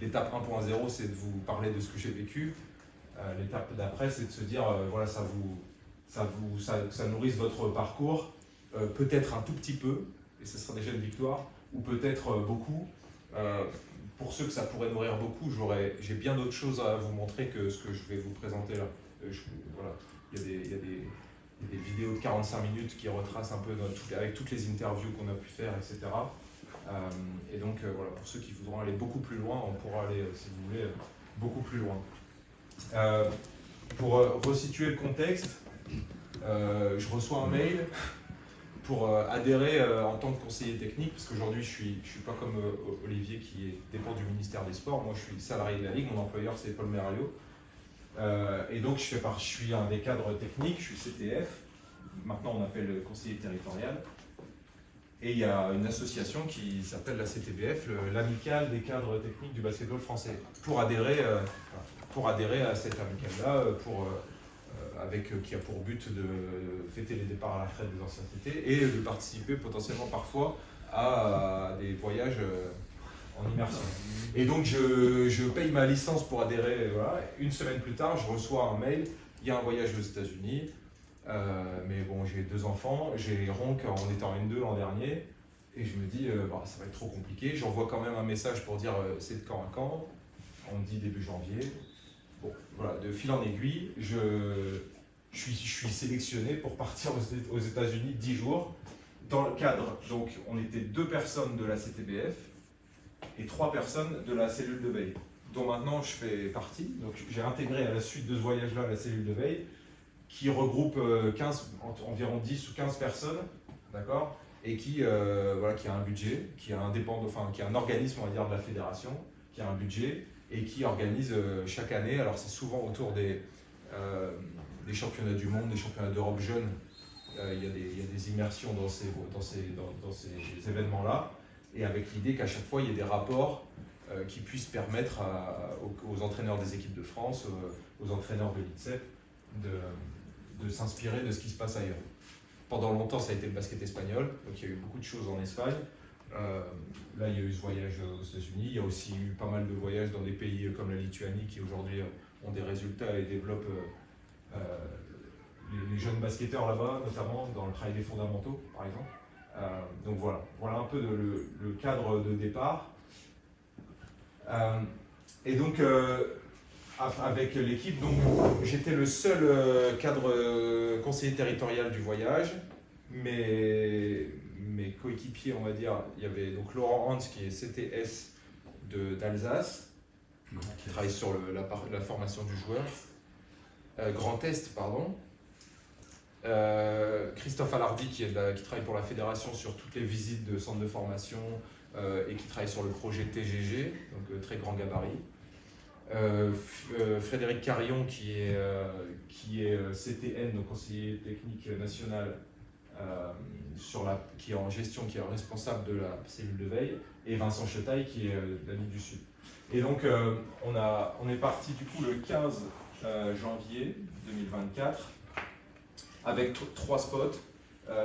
l'étape 1.0, c'est de vous parler de ce que j'ai vécu. L'étape d'après, c'est de se dire, voilà, ça nourrisse votre parcours, peut-être un tout petit peu, et ce sera déjà une victoire, ou peut-être beaucoup. Pour ceux que ça pourrait nourrir beaucoup, j'ai bien d'autres choses à vous montrer que ce que je vais vous présenter là. Voilà. Il y a des vidéos de 45 minutes qui retracent un peu avec toutes les interviews qu'on a pu faire, etc. Et donc, voilà, pour ceux qui voudront aller beaucoup plus loin, on pourra aller, si vous voulez, beaucoup plus loin. Pour resituer le contexte, je reçois un mail pour adhérer en tant que conseiller technique, parce qu'aujourd'hui je suis pas comme Olivier qui dépend du ministère des Sports. Moi je suis salarié de la Ligue, mon employeur c'est Paul Merario. Et donc je suis un des cadres techniques, je suis CTF, maintenant on appelle conseiller territorial. Et il y a une association qui s'appelle la CTBF, l'amicale des cadres techniques du basketball français, pour adhérer à cette amicale-là, qui a pour but de fêter les départs à la retraite des anciens CT et de participer potentiellement parfois à des voyages en immersion. Et donc je paye ma licence pour adhérer. Voilà. Une semaine plus tard, je reçois un mail, il y a un voyage aux États-Unis. Mais bon, j'ai 2 enfants, j'ai Ronc en étant N2 l'an dernier, et je me dis, ça va être trop compliqué. J'envoie quand même un message pour dire c'est de quand à quand. On me dit début janvier. Bon, voilà, de fil en aiguille, je suis sélectionné pour partir aux États-Unis 10 jours. Dans le cadre, donc on était 2 personnes de la CTBF et 3 personnes de la cellule de veille, dont maintenant je fais partie. Donc j'ai intégré à la suite de ce voyage-là la cellule de veille, qui regroupe environ 10 ou 15 personnes, d'accord, et qui a un budget, qui est indépendant, qui est un organisme, on va dire, de la fédération, qui a un budget et qui organise chaque année. Alors c'est souvent autour des championnats du monde, des championnats d'Europe jeunes. Il y a des immersions dans ces événements-là, et avec l'idée qu'à chaque fois il y ait des rapports qui puissent permettre aux entraîneurs des équipes de France, aux entraîneurs de l'INSEP, de s'inspirer de ce qui se passe ailleurs. Pendant longtemps, ça a été le basket espagnol, donc il y a eu beaucoup de choses en Espagne. Là, il y a eu ce voyage aux États-Unis. Il y a aussi eu pas mal de voyages dans des pays comme la Lituanie qui aujourd'hui ont des résultats et développent les jeunes basketteurs là-bas, notamment dans le travail des fondamentaux, par exemple. Donc voilà un peu le cadre de départ. Et donc, avec l'équipe, donc j'étais le seul cadre conseiller territorial du voyage. Mes coéquipiers, on va dire, il y avait donc Laurent Hans qui est CTS d'Alsace, qui travaille sur la formation du joueur. Grand Est, pardon. Christophe Alardi qui travaille pour la fédération sur toutes les visites de centres de formation et qui travaille sur le projet TGG, donc très grand gabarit. Frédéric Carillon qui est CTN, donc conseiller technique national, qui est en gestion, qui est responsable de la cellule de veille, et Vincent Chetaille qui est de la Ligue du Sud. Et donc on est parti du coup le 15 janvier 2024 avec 3 spots,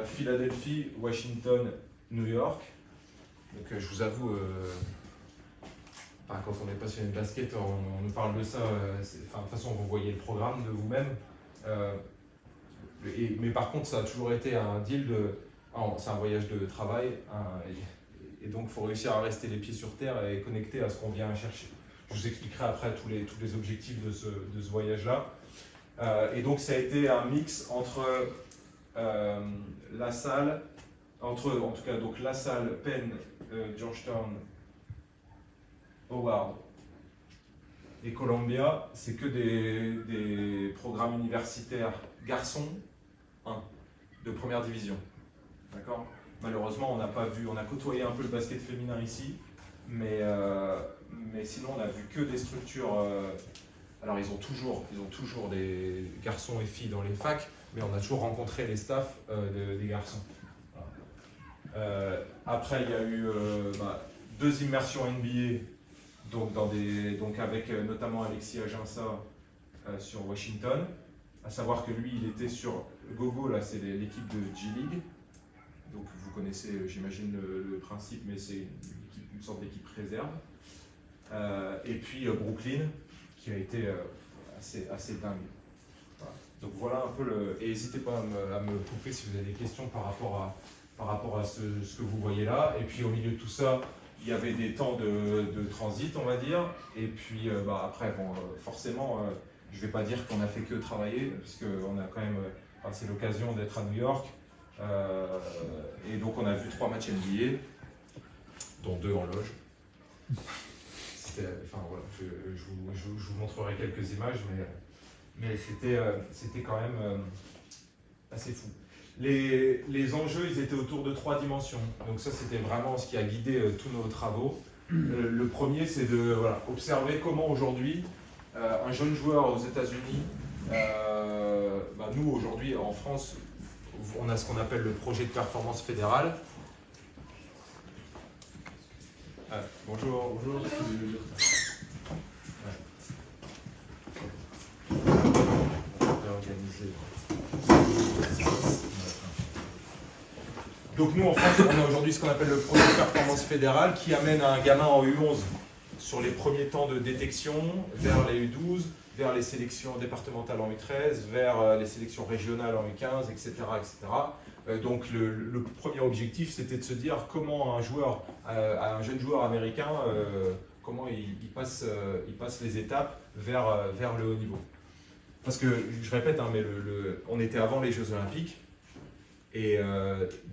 Philadelphie, Washington, New York. Donc je vous avoue, quand on est passionné de basket, on nous parle de ça, de toute façon vous voyez le programme de vous-même. Mais par contre ça a toujours été un deal c'est un voyage de travail, et donc il faut réussir à rester les pieds sur terre et connecter à ce qu'on vient chercher. Je vous expliquerai après tous les objectifs de ce voyage-là. Et donc ça a été un mix entre la salle, en tout cas donc la salle Penn, Georgetown, Howard et Columbia, c'est que des programmes universitaires garçons de première division. D'accord ? Malheureusement, on a côtoyé un peu le basket féminin ici, mais sinon on a vu que des structures. Alors ils ont toujours des garçons et filles dans les facs, mais on a toujours rencontré les staffs des garçons. Voilà. Après, il y a eu 2 immersions NBA, donc avec notamment Alexis Aginsa sur Washington. À savoir que lui, il était sur Gogo, là c'est l'équipe de G-League. Donc vous connaissez, j'imagine, le principe, mais c'est une sorte d'équipe réserve. Et puis Brooklyn, qui a été assez dingue. Voilà. Donc voilà un peu le... Et n'hésitez pas à me couper si vous avez des questions par rapport à ce que vous voyez là. Et puis au milieu de tout ça, il y avait des temps de transit, on va dire. Et puis après, bon, forcément, je ne vais pas dire qu'on a fait que travailler, parce qu'on a quand même passé l'occasion d'être à New York. Et donc on a vu 3 matchs NBA, dont 2 en loge. Enfin voilà, je vous montrerai quelques images, mais c'était quand même assez fou. Les enjeux, ils étaient autour de 3 dimensions. Donc ça, c'était vraiment ce qui a guidé tous nos travaux. Le premier, c'est de observer comment aujourd'hui, un jeune joueur aux États-Unis, nous aujourd'hui en France, on a ce qu'on appelle le projet de performance fédérale. Bonjour. Bonjour. Donc nous en France, on a aujourd'hui ce qu'on appelle le projet de performance fédérale qui amène un gamin en U11 sur les premiers temps de détection vers les U12, vers les sélections départementales en U13, vers les sélections régionales en U15, etc. etc. Donc le premier objectif, c'était de se dire comment un jeune joueur américain, comment il passe les étapes vers le haut niveau. Parce que, je répète, mais on était avant les Jeux Olympiques, et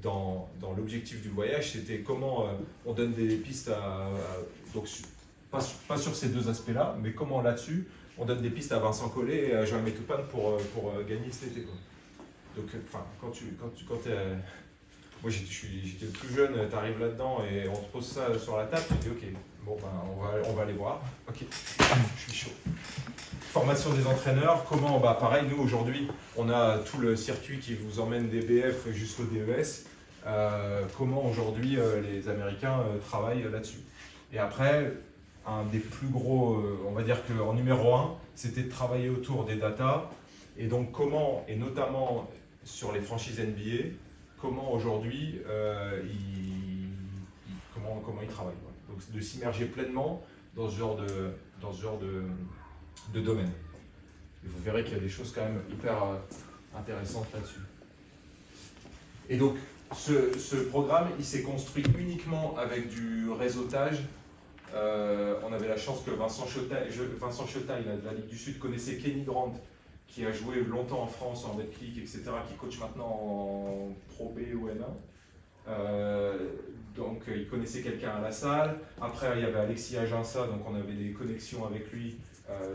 dans l'objectif du voyage, c'était comment on donne des pistes donc pas sur ces 2 aspects-là, mais comment là-dessus, on donne des pistes à Vincent Collet et à Joël Metoupane pour gagner cet été. Donc, quand moi j'étais le plus jeune, tu arrives là-dedans et on te pose ça sur la table, tu te dis ok, bon on va aller voir. Ok, je suis chaud. Formation des entraîneurs, comment, pareil, nous aujourd'hui, on a tout le circuit qui vous emmène des BF jusqu'au DES. Comment aujourd'hui les Américains travaillent là-dessus. Et après, un des plus gros, on va dire qu'en numéro 1, c'était de travailler autour des data. Et donc comment, et notamment sur les franchises NBA, comment aujourd'hui comment ils travaillent. Donc de s'immerger pleinement dans ce genre de domaine. Et vous verrez qu'il y a des choses quand même hyper intéressantes là-dessus. Et donc, ce programme, il s'est construit uniquement avec du réseautage. On avait la chance que Vincent Chotaille, de la Ligue du Sud, connaissait Kenny Grant, qui a joué longtemps en France, en Betclic, etc., qui coach maintenant en Pro B ou N1. Donc il connaissait quelqu'un à la salle. Après il y avait Alexis Aginsa, donc on avait des connexions avec lui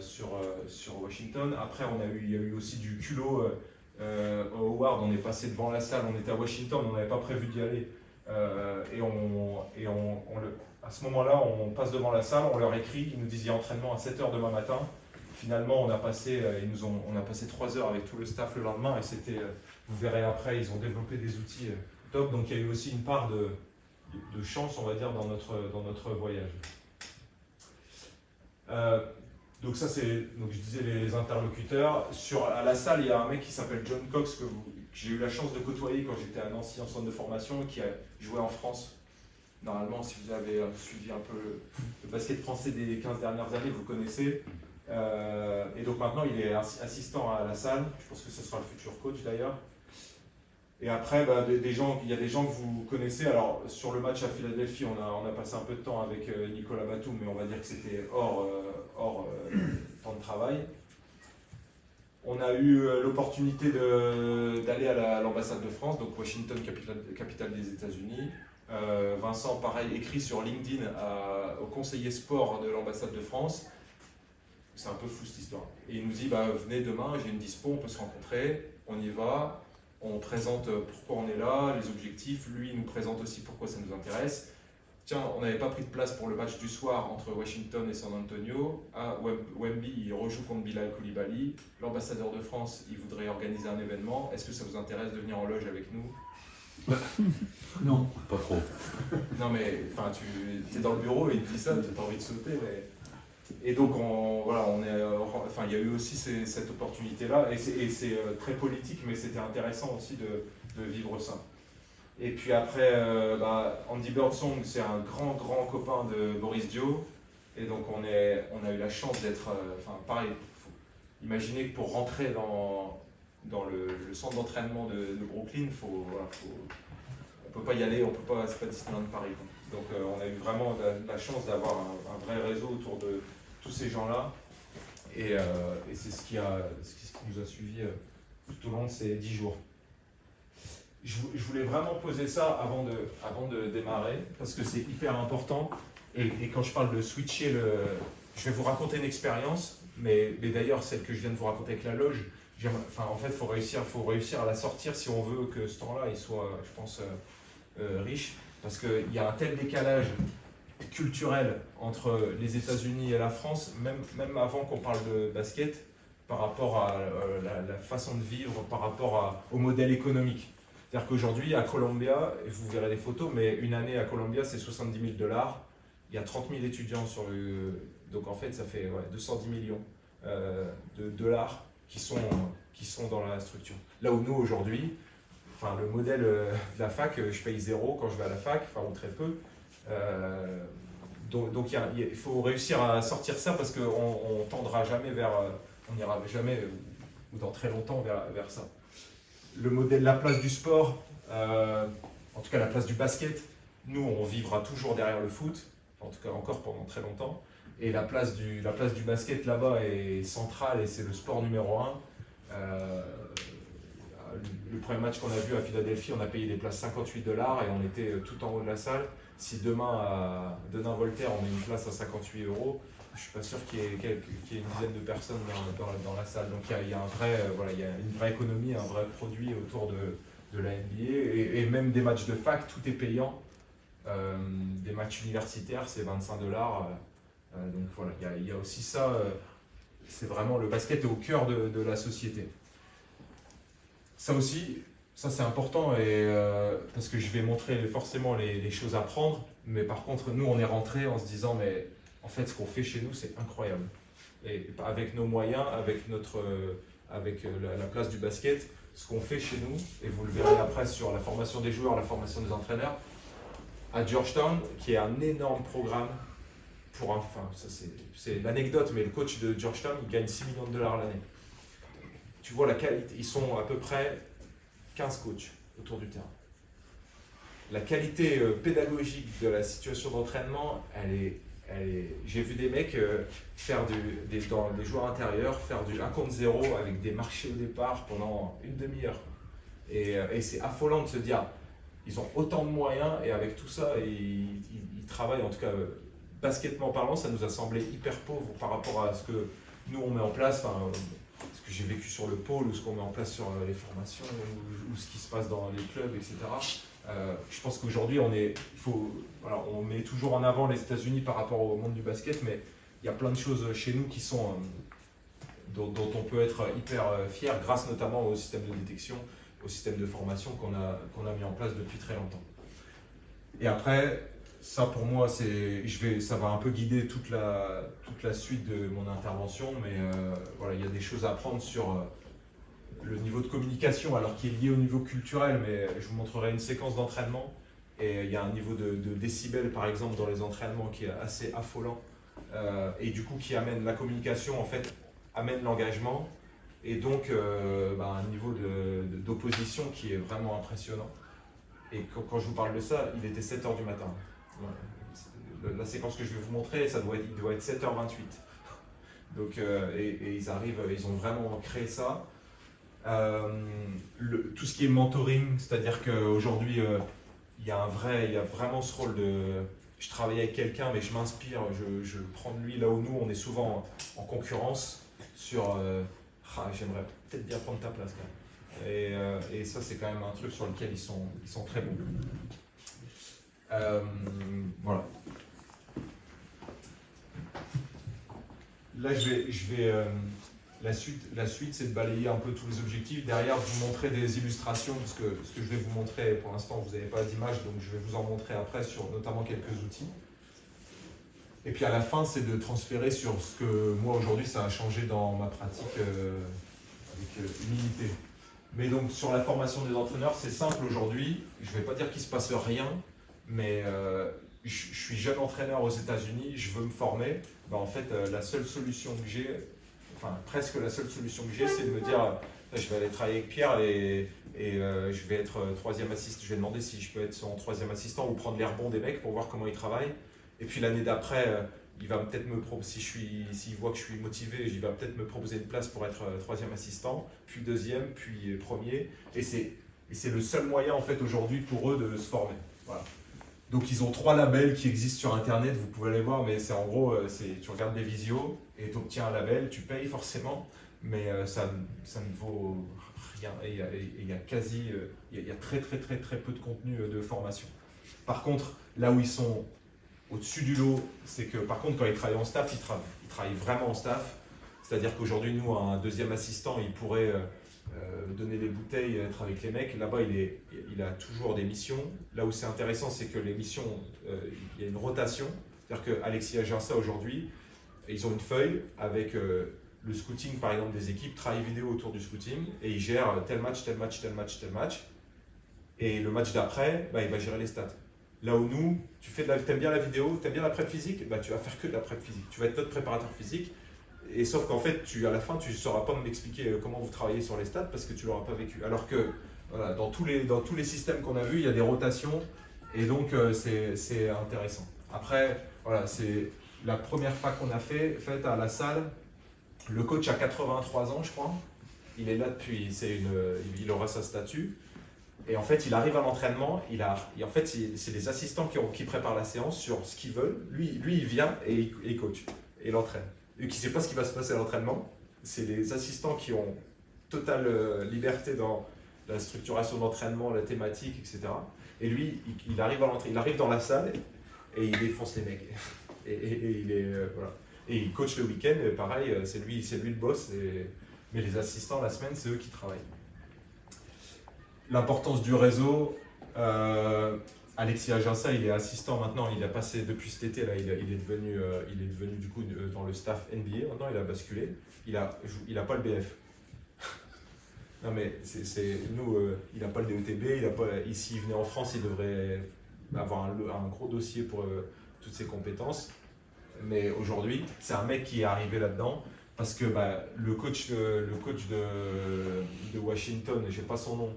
sur Washington. Après il y a eu aussi du culot Howard, on est passé devant la salle, on était à Washington, on n'avait pas prévu d'y aller. À ce moment-là, on passe devant la salle, on leur écrit, ils nous disent il y a entraînement à 7h demain matin. Finalement, on a passé 3 heures avec tout le staff le lendemain et c'était, vous verrez après, ils ont développé des outils top. Donc il y a eu aussi une part de chance, on va dire, dans notre voyage. Donc ça c'est, donc je disais les interlocuteurs. À la salle, il y a un mec qui s'appelle John Cox que j'ai eu la chance de côtoyer quand j'étais à Nancy en centre de formation, qui a joué en France. Normalement, si vous avez suivi un peu le basket français des 15 dernières années, vous connaissez. Et donc maintenant, il est assistant à la salle. Je pense que ce sera le futur coach d'ailleurs. Et après, il y a des gens que vous connaissez. Alors, sur le match à Philadelphie, on a passé un peu de temps avec Nicolas Batum, mais on va dire que c'était hors temps de travail. On a eu l'opportunité d'aller à l'ambassade de France, donc Washington, capitale des États-Unis. Vincent, pareil, écrit sur LinkedIn au conseiller sport de l'ambassade de France. C'est un peu fou cette histoire. Et il nous dit, venez demain, j'ai une dispo, on peut se rencontrer, on y va. On présente pourquoi on est là, les objectifs. Lui, il nous présente aussi pourquoi ça nous intéresse. Tiens, on n'avait pas pris de place pour le match du soir entre Washington et San Antonio. Wemby, il rejoue contre Bilal Coulibaly. L'ambassadeur de France, il voudrait organiser un événement. Est-ce que ça vous intéresse de venir en loge avec nous? Non, pas trop. Non, mais tu es dans le bureau et il te dit ça, tu as envie de sauter. Mais... Et donc, il y a eu aussi cette opportunité-là, et c'est très politique, mais c'était intéressant aussi de vivre ça. Et puis après, Andy Birdsong, c'est un grand copain de Boris Dio, Et donc on a eu la chance d'être, pareil, imaginez que pour rentrer dans le centre d'entraînement de Brooklyn, on ne peut pas y aller, c'est pas Disneyland Paris, quoi. Donc on a eu vraiment la chance d'avoir un vrai réseau autour de tous ces gens-là. Et c'est ce qui nous a suivis tout au long de ces 10 jours. Je voulais vraiment poser ça avant de démarrer, parce que c'est hyper important. Et quand je parle de switcher, je vais vous raconter une expérience, mais d'ailleurs celle que je viens de vous raconter avec la loge, en fait, faut réussir à la sortir si on veut que ce temps-là il soit, je pense, riche, parce qu'il y a un tel décalage culturel entre les États-Unis et la France, même avant qu'on parle de basket, par rapport à la façon de vivre, par rapport au modèle économique. C'est-à-dire qu'aujourd'hui, à Columbia, et vous verrez les photos, mais une année à Columbia, c'est 70 000 $. Il y a 30 000 étudiants sur le... Donc en fait, ça fait 210 millions de dollars qui sont dans la structure. Là où nous, aujourd'hui, le modèle de la fac, je paye 0 quand je vais à la fac, ou très peu. Donc il faut réussir à sortir ça, parce qu'on tendra jamais on n'ira jamais, ou dans très longtemps, vers ça. Le modèle, la place du sport, en tout cas la place du basket, nous on vivra toujours derrière le foot, en tout cas encore pendant très longtemps, et la place du basket là-bas est centrale et c'est le sport numéro 1. Le premier match qu'on a vu à Philadelphie, on a payé des places 58 $ et on était tout en haut de la salle. Si demain à Denain-Voltaire on met une place à 58 €, je suis pas sûr qu'il y ait une dizaine de personnes dans la salle. Donc il y a il y a une vraie économie, un vrai produit autour de la NBA, et même des matchs de fac, tout est payant. Des matchs universitaires, c'est 25 $. Donc voilà, il y a aussi ça. C'est vraiment, le basket est au cœur de la société. Ça aussi, ça c'est important, parce que je vais montrer forcément les choses à prendre, mais par contre nous on est rentrés en se disant mais en fait ce qu'on fait chez nous c'est incroyable. Et avec nos moyens, avec la place du basket, ce qu'on fait chez nous, et vous le verrez après sur la formation des joueurs, la formation des entraîneurs, à Georgetown, qui est un énorme programme c'est l'anecdote, mais le coach de Georgetown il gagne 6 millions de $ l'année. Tu vois la qualité, ils sont à peu près 15 coachs autour du terrain. La qualité pédagogique de la situation d'entraînement, j'ai vu des mecs faire des joueurs intérieurs, faire du 1 contre 0 avec des marchés au départ pendant une demi-heure. Et c'est affolant de se dire, ils ont autant de moyens et avec tout ça, ils travaillent, en tout cas basketement parlant, ça nous a semblé hyper pauvre par rapport à ce que nous on met en place. Ce que j'ai vécu sur le pôle, ou ce qu'on met en place sur les formations, ou ce qui se passe dans les clubs, etc. Je pense qu'aujourd'hui, on met toujours en avant les États-Unis par rapport au monde du basket, mais il y a plein de choses chez nous qui sont, dont on peut être hyper fier, grâce notamment au système de détection, au système de formation qu'on a mis en place depuis très longtemps. Et après, ça pour moi, ça va un peu guider toute la suite de mon intervention, mais il y a des choses à prendre sur le niveau de communication, alors qui est lié au niveau culturel, mais je vous montrerai une séquence d'entraînement, et il y a un niveau de décibels par exemple dans les entraînements qui est assez affolant, et du coup qui amène la communication, en fait, amène l'engagement, et donc un niveau d'opposition qui est vraiment impressionnant. Et quand je vous parle de ça, il était 7 h du matin. La séquence que je vais vous montrer, il doit être 7 h 28. Donc, et ils arrivent, ils ont vraiment créé ça. Tout ce qui est mentoring, c'est-à-dire qu'aujourd'hui, il y a vraiment ce rôle de... Je travaille avec quelqu'un, mais je m'inspire, je prends de lui là où nous, on est souvent en concurrence sur... j'aimerais peut-être bien prendre ta place, quand même. Et ça, c'est quand même un truc sur lequel ils sont très bons. Voilà. Là, la suite, c'est de balayer un peu tous les objectifs. Derrière, vous montrer des illustrations, parce que ce que je vais vous montrer, pour l'instant, vous n'avez pas d'image, donc je vais vous en montrer après sur notamment quelques outils. Et puis à la fin, c'est de transférer sur ce que moi, aujourd'hui, ça a changé dans ma pratique avec humilité. Mais donc, sur la formation des entraîneurs, c'est simple aujourd'hui. Je ne vais pas dire qu'il ne se passe rien, mais je suis jeune entraîneur aux États-Unis, je veux me former. En fait, la seule solution que j'ai, enfin presque la seule solution que j'ai, c'est de me dire, je vais aller travailler avec Pierre et je vais être troisième assistant. Je vais demander si je peux être son troisième assistant ou prendre les rebonds des mecs pour voir comment ils travaillent. Et puis l'année d'après, il va peut-être me proposer, s'il voit que je suis motivé, il va peut-être me proposer une place pour être troisième assistant, puis deuxième, puis premier. Et c'est le seul moyen en fait aujourd'hui pour eux de se former. Voilà. Donc ils ont 3 labels qui existent sur internet, vous pouvez aller voir, mais c'est en gros, tu regardes des visios et tu obtiens un label, tu payes forcément, mais ça ne vaut rien. Et il y a très peu de contenu de formation. Par contre, là où ils sont au-dessus du lot, c'est que par contre quand ils travaillent en staff, ils travaillent vraiment en staff. C'est-à-dire qu'aujourd'hui, nous, un deuxième assistant, il pourrait donner des bouteilles, être avec les mecs. Là-bas, il a toujours des missions. Là où c'est intéressant, c'est que les missions, il y a une rotation. C'est-à-dire qu'Alexis Aginsa, aujourd'hui, ils ont une feuille avec le scouting, par exemple, des équipes, travail vidéo autour du scouting, et ils gèrent tel match, tel match, tel match, tel match. Et le match d'après, il va gérer les stats. Là où nous, t'aimes bien la vidéo, t'aimes bien la prep physique, tu vas faire que de la prep physique. Tu vas être notre préparateur physique. Et sauf qu'en fait, à la fin, tu ne sauras pas m'expliquer comment vous travaillez sur les stats parce que tu ne l'auras pas vécu. Alors que voilà, dans tous les systèmes qu'on a vus, il y a des rotations et donc c'est intéressant. Après, voilà, c'est la première fac qu'on a faite à la salle. Le coach a 83 ans, je crois. Il est là depuis, il aura sa statue. Et en fait, il arrive à l'entraînement. En fait, c'est les assistants qui préparent la séance sur ce qu'ils veulent. Lui, il vient et il coach et l'entraîne. Et qui ne sait pas ce qui va se passer à l'entraînement. C'est les assistants qui ont totale liberté dans la structuration d'entraînement, la thématique, etc. Et lui, il arrive dans la salle et il défonce les mecs. Voilà. Et il coach le week-end, pareil, c'est lui le boss. Mais les assistants, la semaine, c'est eux qui travaillent. L'importance du réseau. Alexis Aginsa, il est assistant maintenant, il a passé depuis cet été, là, il est devenu du coup dans le staff NBA, maintenant il a basculé, il a pas le BF. Non mais il n'a pas le DETB, ici il venait en France, il devrait avoir un gros dossier pour toutes ses compétences, mais aujourd'hui c'est un mec qui est arrivé là-dedans, parce que le coach de Washington, je sais pas son nom,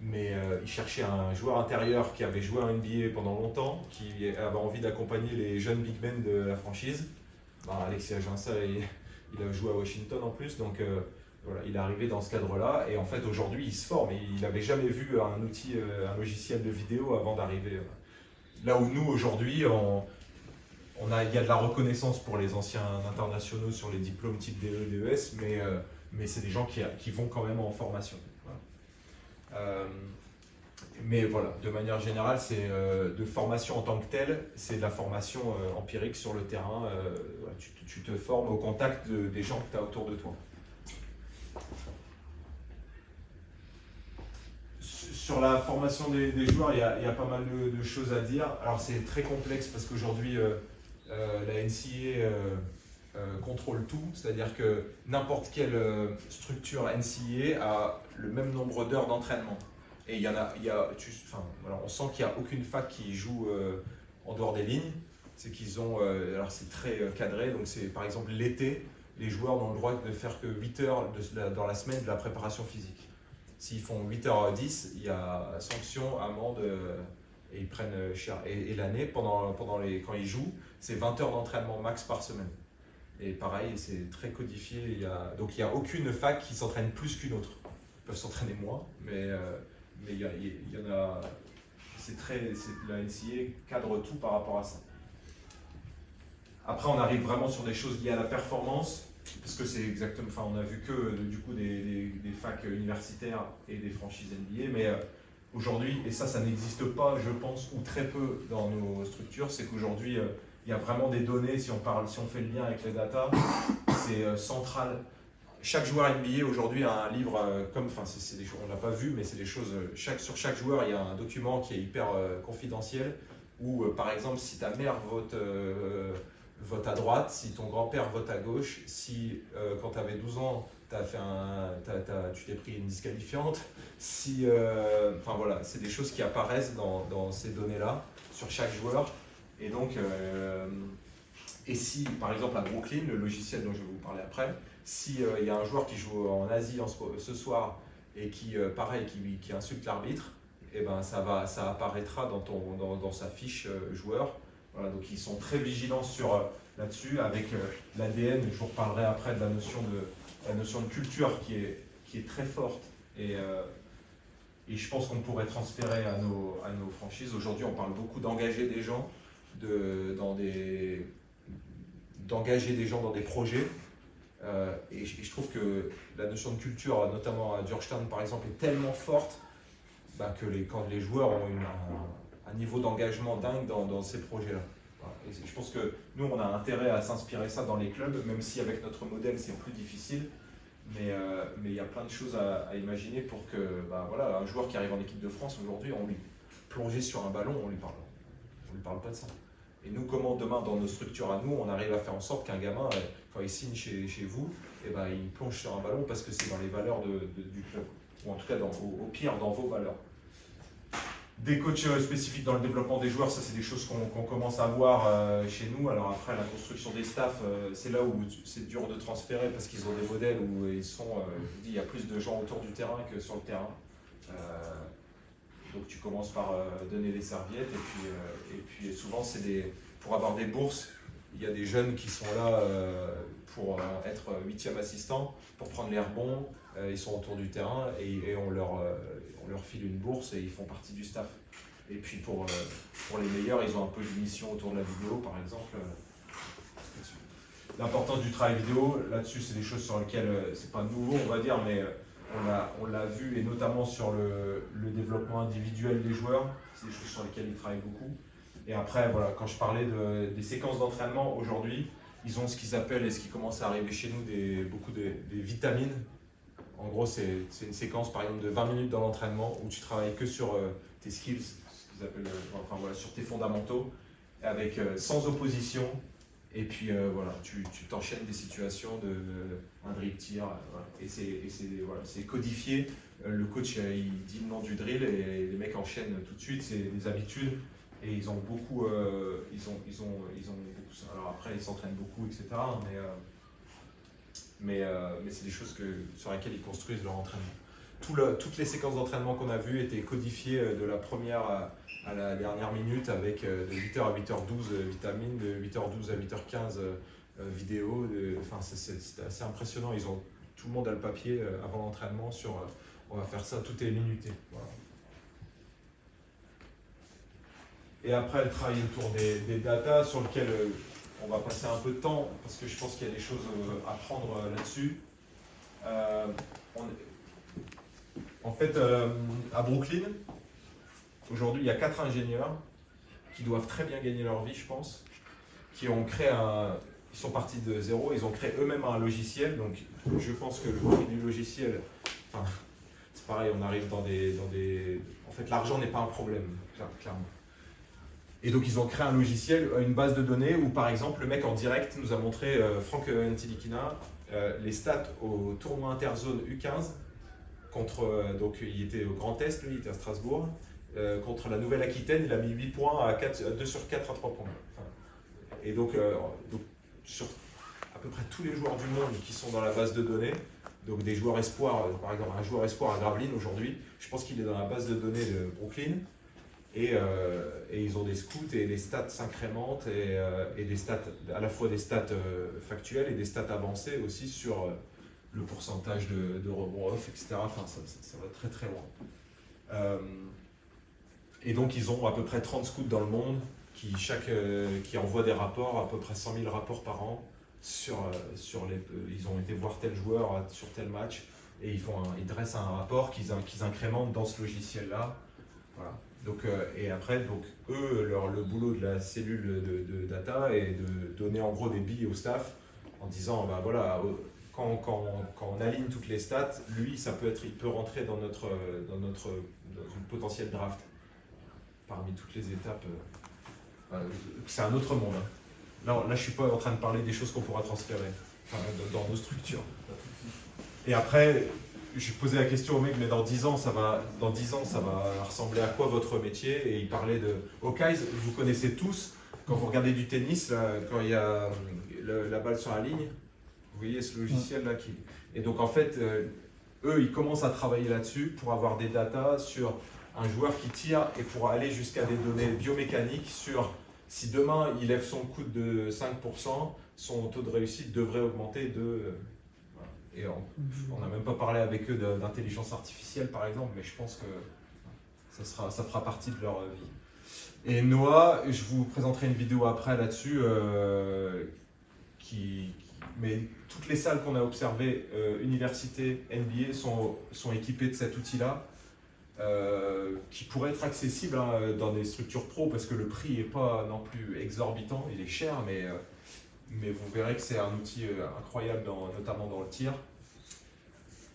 mais il cherchait un joueur intérieur qui avait joué en NBA pendant longtemps, qui avait envie d'accompagner les jeunes big men de la franchise. Alexis Aginsa, il a joué à Washington en plus, donc voilà, il est arrivé dans ce cadre-là. Et en fait, aujourd'hui, il se forme. Il n'avait jamais vu un logiciel de vidéo avant d'arriver. Là où nous, aujourd'hui, il y a de la reconnaissance pour les anciens internationaux sur les diplômes type DE, DES, mais c'est des gens qui vont quand même en formation. Mais voilà, de manière générale, c'est de formation en tant que telle, c'est de la formation empirique sur le terrain. Tu te formes au contact des gens que tu as autour de toi. Sur la formation des joueurs, il y a pas mal de choses à dire. Alors c'est très complexe parce qu'aujourd'hui, la NCAA contrôle tout, c'est-à-dire que n'importe quelle structure NCAA a le même nombre d'heures d'entraînement. Et on sent qu'il n'y a aucune fac qui joue en dehors des lignes. C'est qu'ils ont, alors c'est très cadré, donc c'est par exemple l'été, les joueurs n'ont le droit de faire que 8 heures dans la semaine de la préparation physique. S'ils font 8h10, il y a sanction, amende, et ils prennent cher. Et l'année, quand ils jouent, c'est 20 heures d'entraînement max par semaine. Et pareil, c'est très codifié. Donc il n'y a aucune fac qui s'entraîne plus qu'une autre. Ils peuvent s'entraîner moins, mais il y en a. La NCAA cadre tout par rapport à ça. Après, on arrive vraiment sur des choses liées à la performance, parce que c'est exactement. Enfin, on a vu que du coup des facs universitaires et des franchises NBA, mais aujourd'hui, et ça n'existe pas, je pense, ou très peu dans nos structures, c'est qu'aujourd'hui, il y a vraiment des données, si on fait le lien avec les data, c'est central. Chaque joueur NBA aujourd'hui a un livre, on ne l'a pas vu, mais c'est des choses, sur chaque joueur, il y a un document qui est hyper confidentiel, où par exemple, si ta mère vote à droite, si ton grand-père vote à gauche, si quand tu avais 12 ans, tu t'es pris une disqualifiante, voilà, c'est des choses qui apparaissent dans ces données-là sur chaque joueur. Et donc, et si par exemple à Brooklyn, le logiciel dont je vais vous parler après, s'il y a un joueur qui joue en Asie ce soir et qui, pareil, qui insulte l'arbitre, et ben ça apparaîtra dans sa fiche joueur. Voilà, donc ils sont très vigilants là-dessus avec l'ADN. Je vous reparlerai après de la notion de culture qui est très forte et je pense qu'on pourrait transférer à nos franchises. Aujourd'hui, on parle beaucoup d'engager des gens, d'engager des gens dans des projets. Et je trouve que la notion de culture, notamment à Georgetown par exemple, est tellement forte que quand les joueurs ont un niveau d'engagement dingue dans ces projets-là. Voilà. Et je pense que nous, on a intérêt à s'inspirer ça dans les clubs, même si avec notre modèle, c'est plus difficile. Mais il y a plein de choses à imaginer pour que voilà, un joueur qui arrive en équipe de France aujourd'hui, on lui plonge sur un ballon, on lui parle pas de ça. Et nous, comment demain, dans nos structures à nous, on arrive à faire en sorte qu'un gamin, quand il signe chez vous, il plonge sur un ballon parce que c'est dans les valeurs du club. Ou en tout cas, au pire, dans vos valeurs. Des coachs spécifiques dans le développement des joueurs, ça c'est des choses qu'on commence à voir chez nous. Alors après, la construction des staffs, c'est là où c'est dur de transférer parce qu'ils ont des modèles où il y a plus de gens autour du terrain que sur le terrain. Donc tu commences par donner des serviettes et puis souvent pour avoir des bourses, il y a des jeunes qui sont là pour être 8e assistant, pour prendre les rebonds, ils sont autour du terrain et on leur file une bourse et ils font partie du staff. Et puis pour les meilleurs, ils ont un peu de mission autour de la vidéo par exemple. L'importance du travail vidéo, là-dessus c'est des choses sur lesquelles c'est pas nouveau on va dire, mais on l'a vu et notamment sur le développement individuel des joueurs, c'est des choses sur lesquelles ils travaillent beaucoup. Et après, voilà, quand je parlais des séquences d'entraînement, aujourd'hui, ils ont ce qu'ils appellent, et ce qui commence à arriver chez nous, beaucoup des vitamines. En gros, c'est une séquence par exemple de 20 minutes dans l'entraînement où tu travailles que sur tes skills, ce qu'ils appellent, sur tes fondamentaux, sans opposition. Et puis voilà, tu t'enchaînes des situations un drill tir, voilà. Et c'est codifié. Le coach il dit le nom du drill et les mecs enchaînent tout de suite. C'est des habitudes et ils ont beaucoup, ils ont beaucoup ça. Alors après ils s'entraînent beaucoup, etc. Mais c'est des choses sur lesquelles ils construisent leur entraînement. Toutes les séquences d'entraînement qu'on a vues étaient codifiées de la première à la dernière minute avec de 8h à 8h12 vitamines, de 8h12 à 8h15 vidéo. C'était assez impressionnant. Tout le monde a le papier avant l'entraînement sur on va faire ça, tout est minuté. Voilà. Et après, le travail autour des datas sur lequel on va passer un peu de temps parce que je pense qu'il y a des choses à prendre là-dessus. En fait, à Brooklyn, aujourd'hui, il y a 4 ingénieurs qui doivent très bien gagner leur vie, je pense, qui ont créé ils sont partis de zéro, ils ont créé eux-mêmes un logiciel. Donc, je pense que le prix du logiciel, c'est pareil, on arrive dans des... En fait, l'argent n'est pas un problème, clairement. Et donc, ils ont créé un logiciel, une base de données où, par exemple, le mec en direct nous a montré, Franck Ntilikina, les stats au tournoi interzone U15 donc il était au Grand Est, lui, il était à Strasbourg. Contre la Nouvelle-Aquitaine, il a mis 8 points à 2 sur 4 à 3 points. Et donc, sur à peu près tous les joueurs du monde qui sont dans la base de données, donc des joueurs espoirs, par exemple un joueur espoir à Gravelines aujourd'hui, je pense qu'il est dans la base de données de Brooklyn. Et ils ont des scouts et les stats s'incrémentent et des stats, à la fois des stats factuelles et des stats avancées aussi sur le pourcentage de rebond off, etc. Enfin, ça va très très loin. Et donc ils ont à peu près 30 scouts dans le monde qui envoient des rapports, à peu près 100 000 rapports par an ils ont été voir tel joueur sur tel match et ils dressent un rapport qu'ils incrémentent dans ce logiciel-là. Voilà. Donc, et après, eux, le boulot de la cellule de data est de donner en gros des billes au staff en disant, voilà, quand on aligne toutes les stats, lui, il peut rentrer dans une potentielle draft parmi toutes les étapes. C'est un autre monde. Là, je ne suis pas en train de parler des choses qu'on pourra transférer dans nos structures. Et après, je posais la question au mec, mais dans 10 ans, ça va ressembler à quoi votre métier? Et il parlait de Hawkeyes, vous connaissez tous, quand vous regardez du tennis, là, quand il y a la balle sur la ligne, vous voyez ce logiciel là qui... Et donc en fait, eux, ils commencent à travailler là-dessus pour avoir des datas sur un joueur qui tire et pour aller jusqu'à des données biomécaniques sur si demain il lève son coude de 5%, son taux de réussite devrait augmenter de... voilà. Et on n'a même pas parlé avec eux d'intelligence artificielle par exemple, mais je pense que ça fera partie de leur vie. Et Noah, je vous présenterai une vidéo après là-dessus mais toutes les salles qu'on a observées, université, NBA, sont équipées de cet outil-là. Qui pourrait être accessible dans des structures pro parce que le prix n'est pas non plus exorbitant, il est cher, mais vous verrez que c'est un outil incroyable, notamment dans le tir.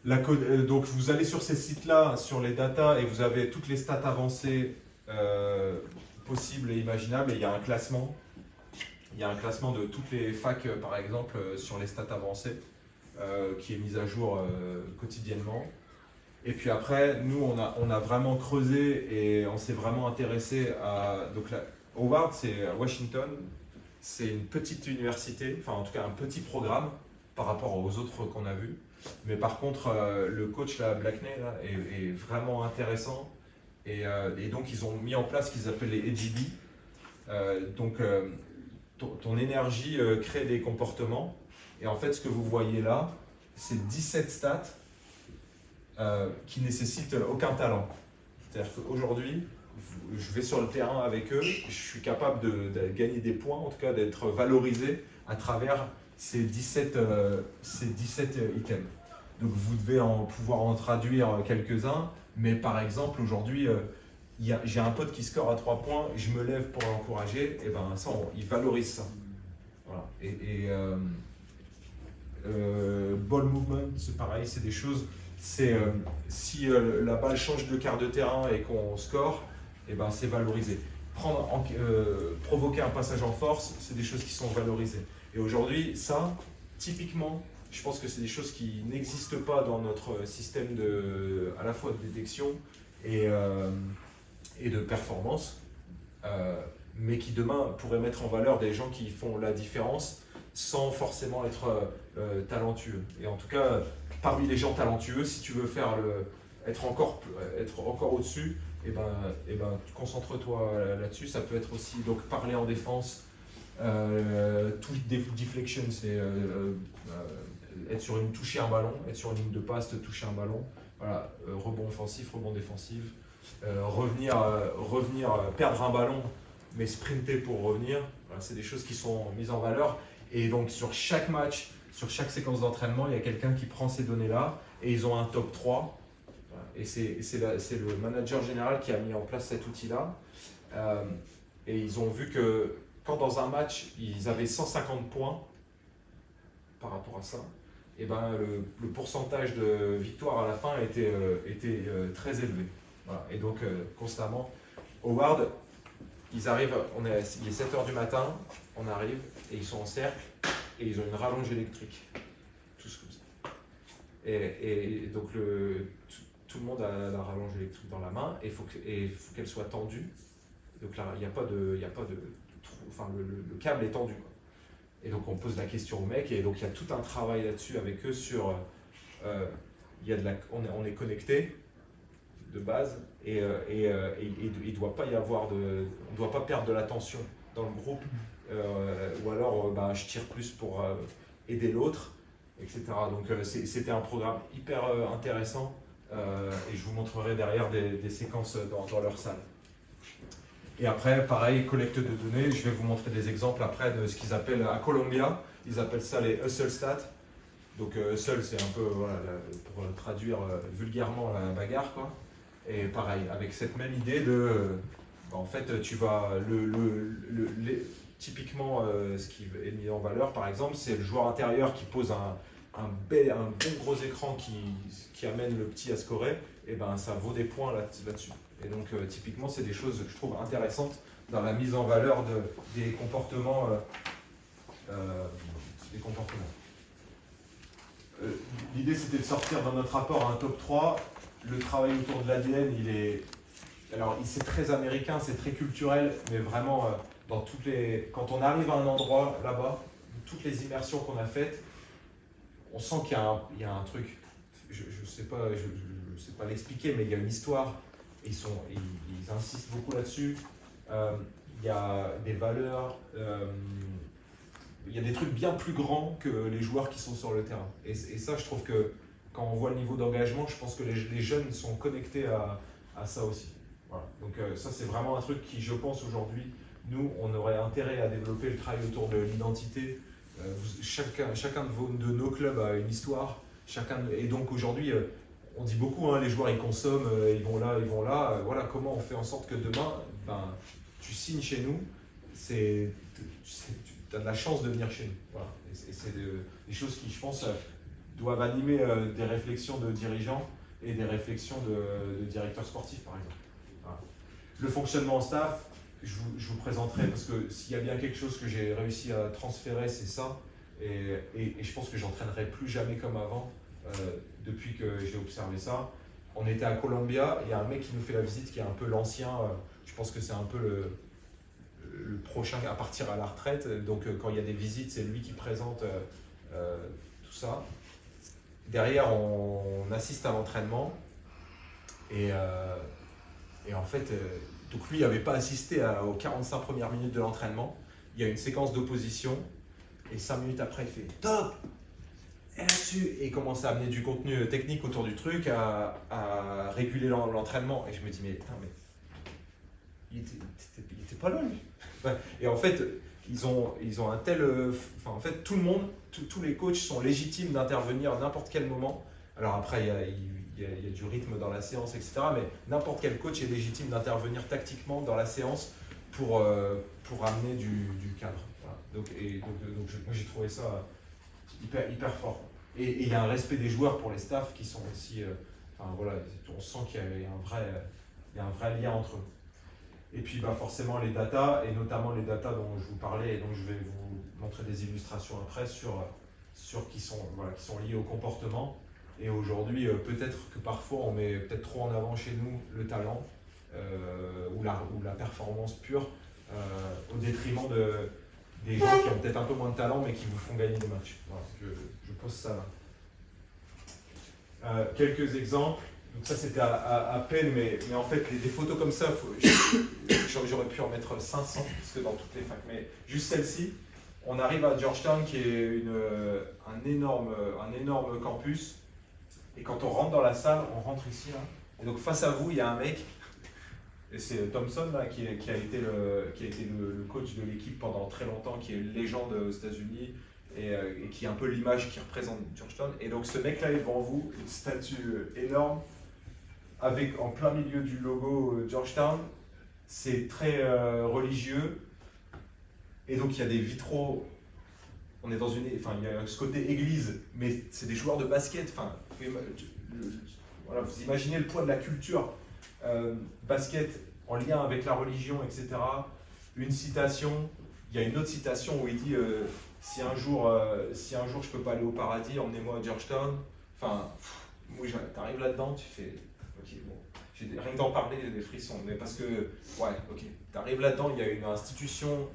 Donc vous allez sur ces sites-là, sur les datas, et vous avez toutes les stats avancées possibles et imaginables, et il y a un classement. Il y a un classement de toutes les facs, par exemple, sur les stats avancées, qui est mis à jour quotidiennement. Et puis après, nous, on a vraiment creusé et on s'est vraiment intéressé à... Donc Howard, c'est à Washington, c'est une petite université, enfin en tout cas un petit programme par rapport aux autres qu'on a vus. Mais par contre, le coach, là, Blackney, là, est vraiment intéressant. Et donc, ils ont mis en place ce qu'ils appellent les AGB. Donc, ton énergie crée des comportements. Et en fait, ce que vous voyez là, c'est 17 stats qui nécessitent aucun talent. C'est-à-dire qu'aujourd'hui, je vais sur le terrain avec eux, je suis capable de gagner des points, en tout cas d'être valorisé à travers ces 17 items. Donc vous devez pouvoir en traduire quelques-uns, mais par exemple aujourd'hui, j'ai un pote qui score à 3 points, je me lève pour l'encourager, et ben ça, il valorise ça. Voilà. Ball movement, c'est pareil, c'est des choses... si la balle change de quart de terrain et qu'on score, et ben c'est valorisé. Provoquer un passage en force, c'est des choses qui sont valorisées. Et aujourd'hui, ça, typiquement, je pense que c'est des choses qui n'existent pas dans notre système à la fois de détection et de performance, mais qui demain pourraient mettre en valeur des gens qui font la différence sans forcément être talentueux. Et en tout cas, parmi les gens talentueux, si tu veux être encore au-dessus, et ben, concentre-toi là-dessus. Ça peut être aussi donc parler en défense, deflection, c'est toucher un ballon, être sur une ligne de passe, toucher un ballon. Voilà, rebond offensif, rebond défensif, revenir, perdre un ballon, mais sprinter pour revenir. Voilà, c'est des choses qui sont mises en valeur. Et donc sur chaque match, sur chaque séquence d'entraînement, il y a quelqu'un qui prend ces données-là et ils ont un top 3. Et c'est le manager général qui a mis en place cet outil-là. Et ils ont vu que quand dans un match, ils avaient 150 points par rapport à ça, et ben le pourcentage de victoire à la fin était très élevé. Voilà. Et donc constamment, Howard, ils arrivent, il est 7h du matin, on arrive et ils sont en cercle et ils ont une rallonge électrique. Tous comme ça. Et donc tout le monde a la rallonge électrique dans la main et il faut qu'elle soit tendue. Donc là, il n'y a pas de trou, enfin le câble est tendu, quoi. Et donc on pose la question au mec et donc il y a tout un travail là-dessus avec eux sur, on est connecté de base et il doit pas y avoir on doit pas perdre de l'attention dans le groupe ou alors je tire plus pour aider l'autre, etc. Donc c'était un programme hyper intéressant et je vous montrerai derrière des séquences dans leur salle. Et après, pareil, collecte de données, je vais vous montrer des exemples après de ce qu'ils appellent à Columbia, ils appellent ça les hustle stats. Donc hustle, c'est un peu, voilà, pour traduire vulgairement la bagarre, quoi. Et pareil, avec cette même idée en fait, tu vas, typiquement, ce qui est mis en valeur, par exemple, c'est le joueur intérieur qui pose un bon gros écran qui amène le petit à scorer, et ben ça vaut des points là-dessus. Et donc typiquement, c'est des choses que je trouve intéressantes dans la mise en valeur des comportements. L'idée, c'était de sortir dans notre rapport un top 3. Le travail autour de l'ADN, c'est très américain, c'est très culturel, mais vraiment, quand on arrive à un endroit là-bas, toutes les immersions qu'on a faites, on sent qu'il y a un truc. Je sais pas l'expliquer, mais il y a une histoire. Ils insistent beaucoup là-dessus. Il y a des valeurs. Il y a des trucs bien plus grands que les joueurs qui sont sur le terrain. Et ça, je trouve que quand on voit le niveau d'engagement, je pense que les jeunes sont connectés à ça aussi. Voilà. Donc ça, c'est vraiment un truc qui, je pense, aujourd'hui, nous, on aurait intérêt à développer le travail autour de l'identité. Chacun de nos clubs a une histoire. Et donc aujourd'hui, on dit beaucoup, hein, les joueurs ils consomment, ils vont là. Voilà, comment on fait en sorte que demain, tu signes chez nous, tu as de la chance de venir chez nous. Voilà. Et c'est des choses qui, je pense, doivent animer des réflexions de dirigeants et des réflexions de directeurs sportifs, par exemple. Voilà. Le fonctionnement en staff, je vous présenterai, parce que s'il y a bien quelque chose que j'ai réussi à transférer, c'est ça. Et je pense que j'entraînerai plus jamais comme avant, depuis que j'ai observé ça. On était à Columbia, il y a un mec qui nous fait la visite qui est un peu l'ancien, je pense que c'est un peu le prochain à partir à la retraite. Donc quand il y a des visites, c'est lui qui présente tout ça. Derrière, on assiste à l'entraînement. Et en fait, donc lui, il n'avait pas assisté aux 45 premières minutes de l'entraînement. Il y a une séquence d'opposition. Et 5 minutes après, il fait « Top !» Et là-dessus, et il commence à amener du contenu technique autour du truc, à réguler l'entraînement. Et je me dis « Mais putain, mais il était pas là, lui. » Et en fait, ils ont un tel... en fait, tout le monde, tous les coachs sont légitimes d'intervenir à n'importe quel moment. Alors après, il y a du rythme dans la séance, etc. Mais n'importe quel coach est légitime d'intervenir tactiquement dans la séance pour amener du cadre. Voilà. Donc moi j'ai trouvé ça hyper fort. Et il y a un respect des joueurs pour les staffs qui sont aussi... voilà, on sent qu'il y a un vrai lien entre eux. Et puis forcément les datas, et notamment les datas dont je vous parlais, et donc je vais vous montrer des illustrations après qui sont liées au comportement. Et aujourd'hui, peut-être que parfois on met peut-être trop en avant chez nous le talent ou la performance pure au détriment des gens qui ont peut-être un peu moins de talent mais qui vous font gagner des matchs. Voilà, je pose ça là. Quelques exemples. Donc ça c'était à peine, mais en fait des photos comme ça, j'aurais pu en mettre 500 parce que dans toutes les facs. Mais juste celle-ci, on arrive à Georgetown qui est un énorme campus. Et quand on rentre dans la salle, on rentre ici là. Et donc face à vous, il y a un mec. Et c'est Thompson là, qui a été le coach de l'équipe pendant très longtemps, qui est une légende aux États-Unis et qui est un peu l'image qui représente Georgetown. Et donc ce mec-là est devant vous, une statue énorme, avec en plein milieu du logo Georgetown. C'est très religieux. Et donc il y a des vitraux. On est il y a ce côté église, mais c'est des joueurs de basket. Voilà, vous imaginez le poids de la culture. Basket en lien avec la religion, etc. Une citation, il y a une autre citation où il dit si un jour je peux pas aller au paradis, emmenez-moi à Georgetown. T'arrives là-dedans, tu fais ok, bon, rien que d'en parler, j'ai des frissons, mais parce que t'arrives là-dedans, il y a une institution,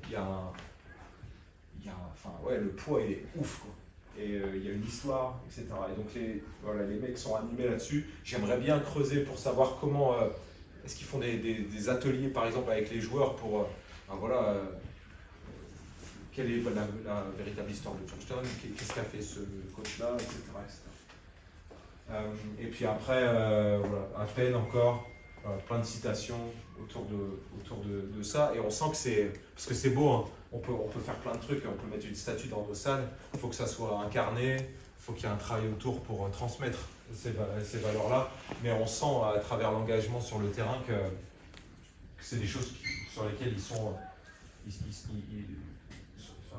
le poids est ouf, quoi. Et il y a une histoire, etc. Et donc les mecs sont animés là-dessus. J'aimerais bien creuser pour savoir comment est-ce qu'ils font des ateliers, par exemple, avec les joueurs pour quelle est la véritable histoire de Georgetown, qu'est-ce qu'a fait ce coach-là, etc. Et puis après, à peine encore, plein de citations autour de ça. Et on sent que parce que c'est beau, hein. On peut faire plein de trucs, on peut mettre une statue dans nos salles, il faut que ça soit incarné, il faut qu'il y ait un travail autour pour transmettre ces valeurs-là, mais on sent à travers l'engagement sur le terrain que c'est des choses sur lesquelles ils sont...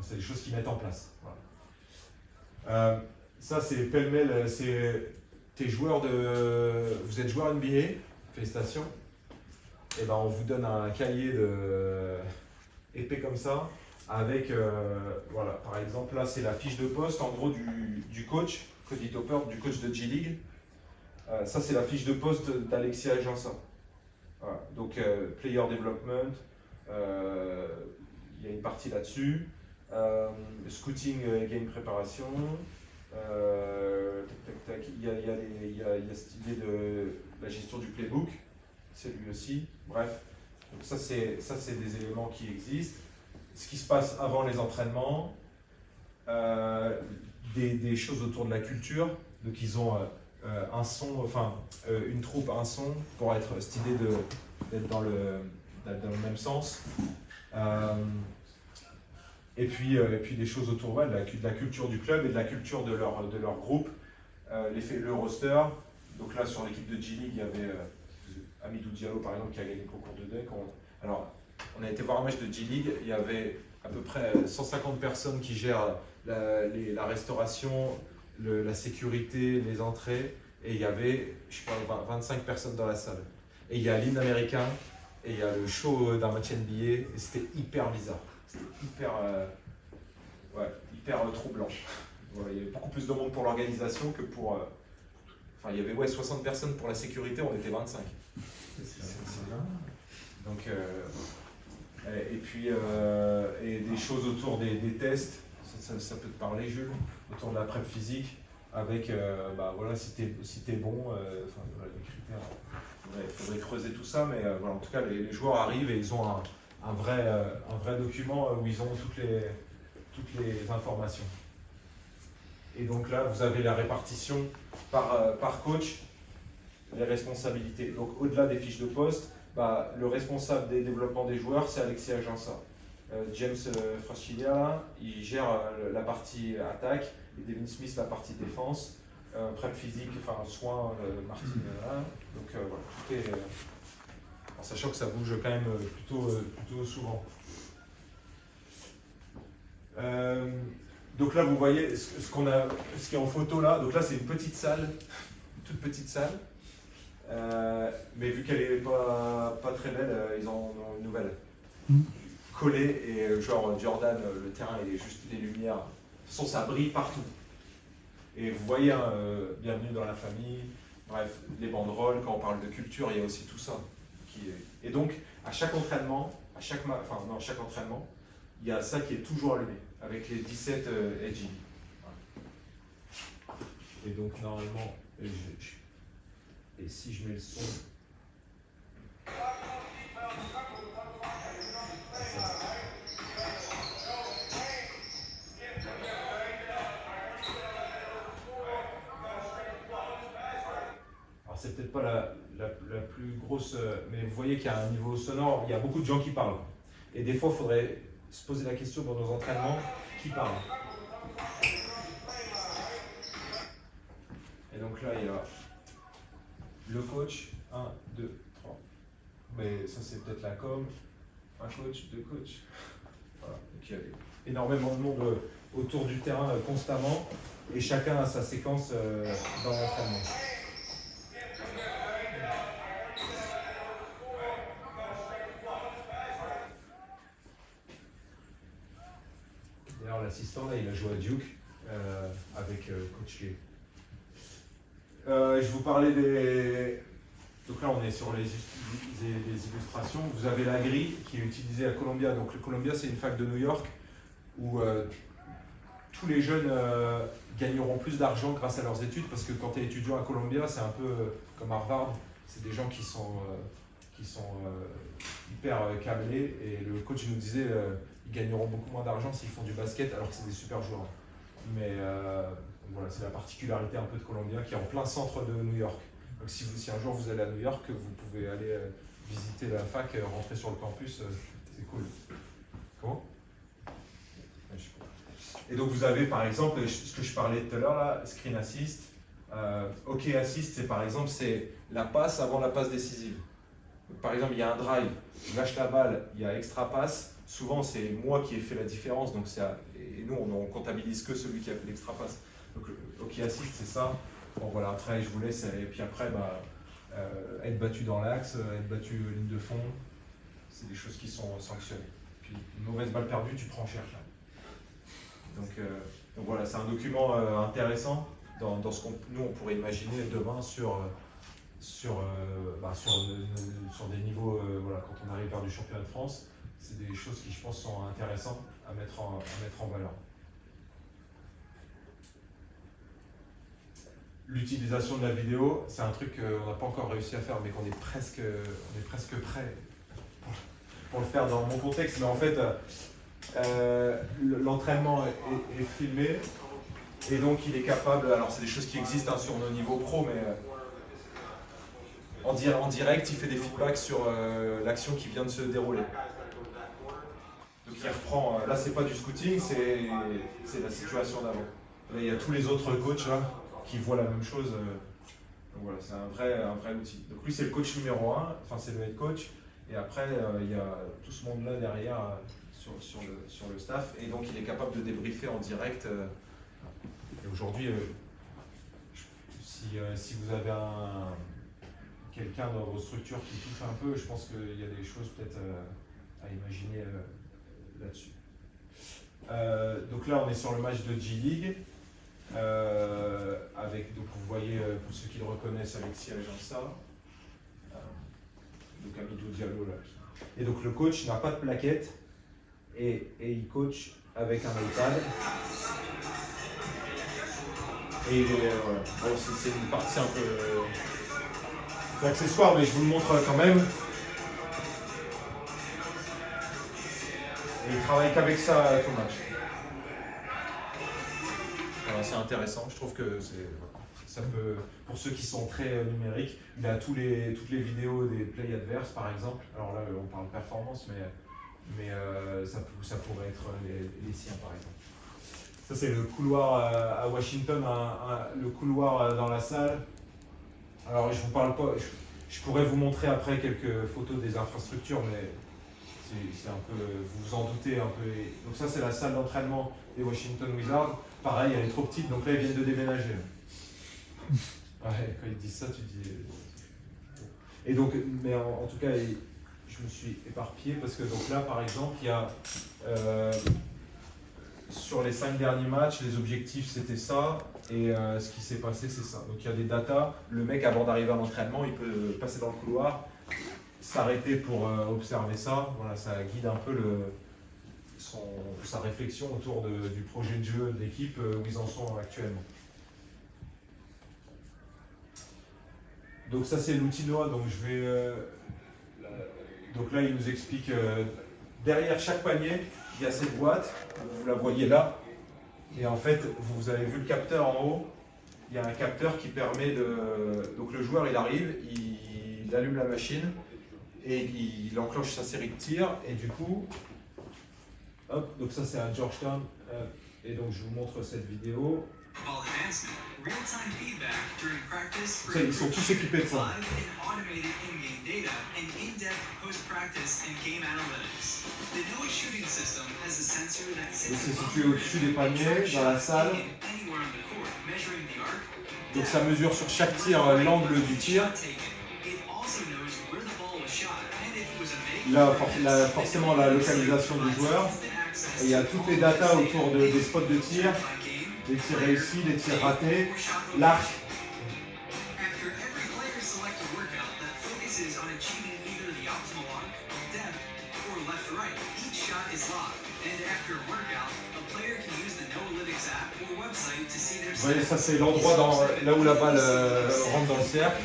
c'est des choses qu'ils mettent en place. Voilà. Ça c'est pêle-mêle, vous êtes joueur NBA, félicitations, et on vous donne un cahier épais comme ça, avec, par exemple, là c'est la fiche de poste en gros du coach, Cody Topper, du coach de G-League. Ça c'est la fiche de poste d'Alexia Jansa. Voilà. Donc, player development, il y a une partie là-dessus. Scouting et game préparation. Il y a cette idée de la gestion du playbook, c'est lui aussi. Bref, donc ça c'est des éléments qui existent. Ce qui se passe avant les entraînements, des choses autour de la culture. Donc ils ont un son, une troupe, un son pour être cette idée d'être dans le même sens. Et puis des choses autour de la culture du club et de la culture de leur groupe. Le roster, donc là sur l'équipe de G-League, il y avait Hamidou Diallo par exemple qui a gagné le concours de dunk. Alors, on a été voir un match de G-League, il y avait à peu près 150 personnes qui gèrent la restauration, la sécurité, les entrées, et il y avait, je sais pas, 25 personnes dans la salle. Et il y a l'hymne américain, et il y a le show d'un match NBA, et c'était hyper bizarre. C'était hyper troublant. Voilà, il y avait beaucoup plus de monde pour l'organisation que pour... il y avait 60 personnes pour la sécurité, on était 25. Donc, et puis et des choses autour des tests, ça peut te parler, Jules, autour de la prep physique, avec si t'es bon, les critères. Il faudrait creuser tout ça, mais voilà, en tout cas, les joueurs arrivent et ils ont un vrai document où ils ont toutes les informations. Et donc là, vous avez la répartition par coach, les responsabilités. Donc au-delà des fiches de poste, le responsable des développements des joueurs, c'est Alexis Agença. James Fraschilia, il gère la partie attaque, et Devin Smith la partie défense, prep physique, soins, Martin. Donc voilà, tout est... en sachant que ça bouge quand même plutôt souvent. Donc là, vous voyez ce qui est en photo là. Donc là, c'est une petite salle, une toute petite salle. Mais vu qu'elle n'est pas très belle, ils en ont une nouvelle. Collée et genre Jordan, le terrain il est juste des lumières. De toute façon, ça brille partout. Et vous voyez, bienvenue dans la famille. Bref, les banderoles, quand on parle de culture, il y a aussi tout ça. Et donc, à chaque entraînement, chaque entraînement, il y a ça qui est toujours allumé, avec les 17 edgy. Et donc, normalement, et si je mets le son... Alors, c'est peut-être pas la plus grosse, mais vous voyez qu'il y a un niveau sonore, il y a beaucoup de gens qui parlent. Et des fois, il faudrait se poser la question dans nos entraînements, qui parle? Et donc là, il y a le coach, 1, 2, 3. Mais ça, c'est peut-être la com. Un coach, deux coachs. Voilà. Donc il y a énormément de monde autour du terrain constamment. Et chacun a sa séquence dans l'entraînement. D'ailleurs, l'assistant, là, il a joué à Duke avec Coach K. Je vous parlais des... Donc là, on est sur les illustrations. Vous avez la grille qui est utilisée à Columbia. Donc le Columbia, c'est une fac de New York où tous les jeunes gagneront plus d'argent grâce à leurs études, parce que quand tu es étudiant à Columbia, c'est un peu comme Harvard. C'est des gens qui sont hyper câblés. Et le coach nous disait ils gagneront beaucoup moins d'argent s'ils font du basket alors que c'est des super joueurs. Mais voilà, c'est la particularité un peu de Columbia qui est en plein centre de New York. Donc si un jour vous allez à New York, vous pouvez aller visiter la fac, rentrer sur le campus, c'est cool. Comment? Et donc vous avez par exemple, ce que je parlais tout à l'heure là, screen assist. OK assist, c'est par exemple c'est la passe avant la passe décisive. Donc, par exemple, il y a un drive, je lâche la balle, il y a extra passe. Souvent c'est moi qui ai fait la différence, donc et nous on comptabilise que celui qui a fait l'extra passe. Donc OK assist, c'est ça. Bon voilà, après je vous laisse, et puis après être battu dans l'axe, être battu ligne de fond, c'est des choses qui sont sanctionnées. Puis une mauvaise balle perdue, tu prends cher. Donc voilà, c'est un document intéressant dans ce qu'on nous on pourrait imaginer demain sur des niveaux, voilà, quand on arrive vers du championnat de France, c'est des choses qui, je pense, sont intéressantes à mettre en valeur. L'utilisation de la vidéo, c'est un truc qu'on n'a pas encore réussi à faire, mais qu'on est presque prêt pour le faire dans mon contexte. Mais en fait, l'entraînement est filmé, et donc il est capable, alors c'est des choses qui existent sur nos niveaux pro, mais en direct, il fait des feedbacks sur l'action qui vient de se dérouler. Donc il reprend, là c'est pas du scouting, c'est la situation d'avant. Là il y a tous les autres coachs là, qui voient la même chose. Donc voilà, c'est un vrai outil. Donc lui c'est le coach numéro 1, enfin c'est le head coach, et après il y a tout ce monde là derrière sur le staff, et donc il est capable de débriefer en direct. Et aujourd'hui, si vous avez quelqu'un dans vos structures qui touche un peu, je pense qu'il y a des choses peut-être à imaginer là-dessus. Donc là, on est sur le match de G-League, avec, donc vous voyez, pour ceux qui le reconnaissent, Alexis Agença, donc Amidou Diallo là. Et donc le coach n'a pas de plaquette, et il coach avec un iPad. Et voilà. Bon, c'est une partie un peu accessoire, mais je vous le montre quand même. Et il travaille qu'avec ça tout le match. Voilà, c'est intéressant. Je trouve que ça peut, pour ceux qui sont très numériques, il a toutes les vidéos des plays adverses par exemple. Alors là, on parle performance, mais ça pourrait être les siens par exemple. Ça c'est le couloir à Washington, le couloir dans la salle. Alors je vous parle pas, je pourrais vous montrer après quelques photos des infrastructures, mais c'est un peu, vous vous en doutez un peu. Donc ça c'est la salle d'entraînement des Washington Wizards. Pareil, elle est trop petite, donc là ils viennent de déménager. Ouais, quand ils disent ça, tu dis. Et donc, mais en tout cas, je me suis éparpillé parce que donc là, par exemple, il y a sur les 5 derniers matchs, les objectifs c'était ça, et ce qui s'est passé c'est ça. Donc il y a des datas, le mec avant d'arriver à l'entraînement, il peut passer dans le couloir, s'arrêter pour observer ça, voilà, ça guide un peu sa réflexion autour du projet de jeu de l'équipe où ils en sont actuellement. Donc ça c'est l'outil Noah, donc je vais... donc là il nous explique, derrière chaque panier, il y a cette boîte, vous la voyez là, et en fait, vous avez vu le capteur en haut, il y a un capteur qui permet de... Donc le joueur, il arrive, il allume la machine, et il enclenche sa série de tirs, et du coup, hop, donc ça c'est à Georgetown, et donc je vous montre cette vidéo. Ça, ils sont tous équipés de ça. Et c'est situé au-dessus des paniers, dans la salle. Donc ça mesure sur chaque tir l'angle du tir. Là, forcément la localisation du joueur. Et il y a toutes les datas autour des spots de tir, les tirs réussis, les tirs ratés, l'arc. Vous voyez, ça c'est l'endroit là où la balle rentre dans le cercle.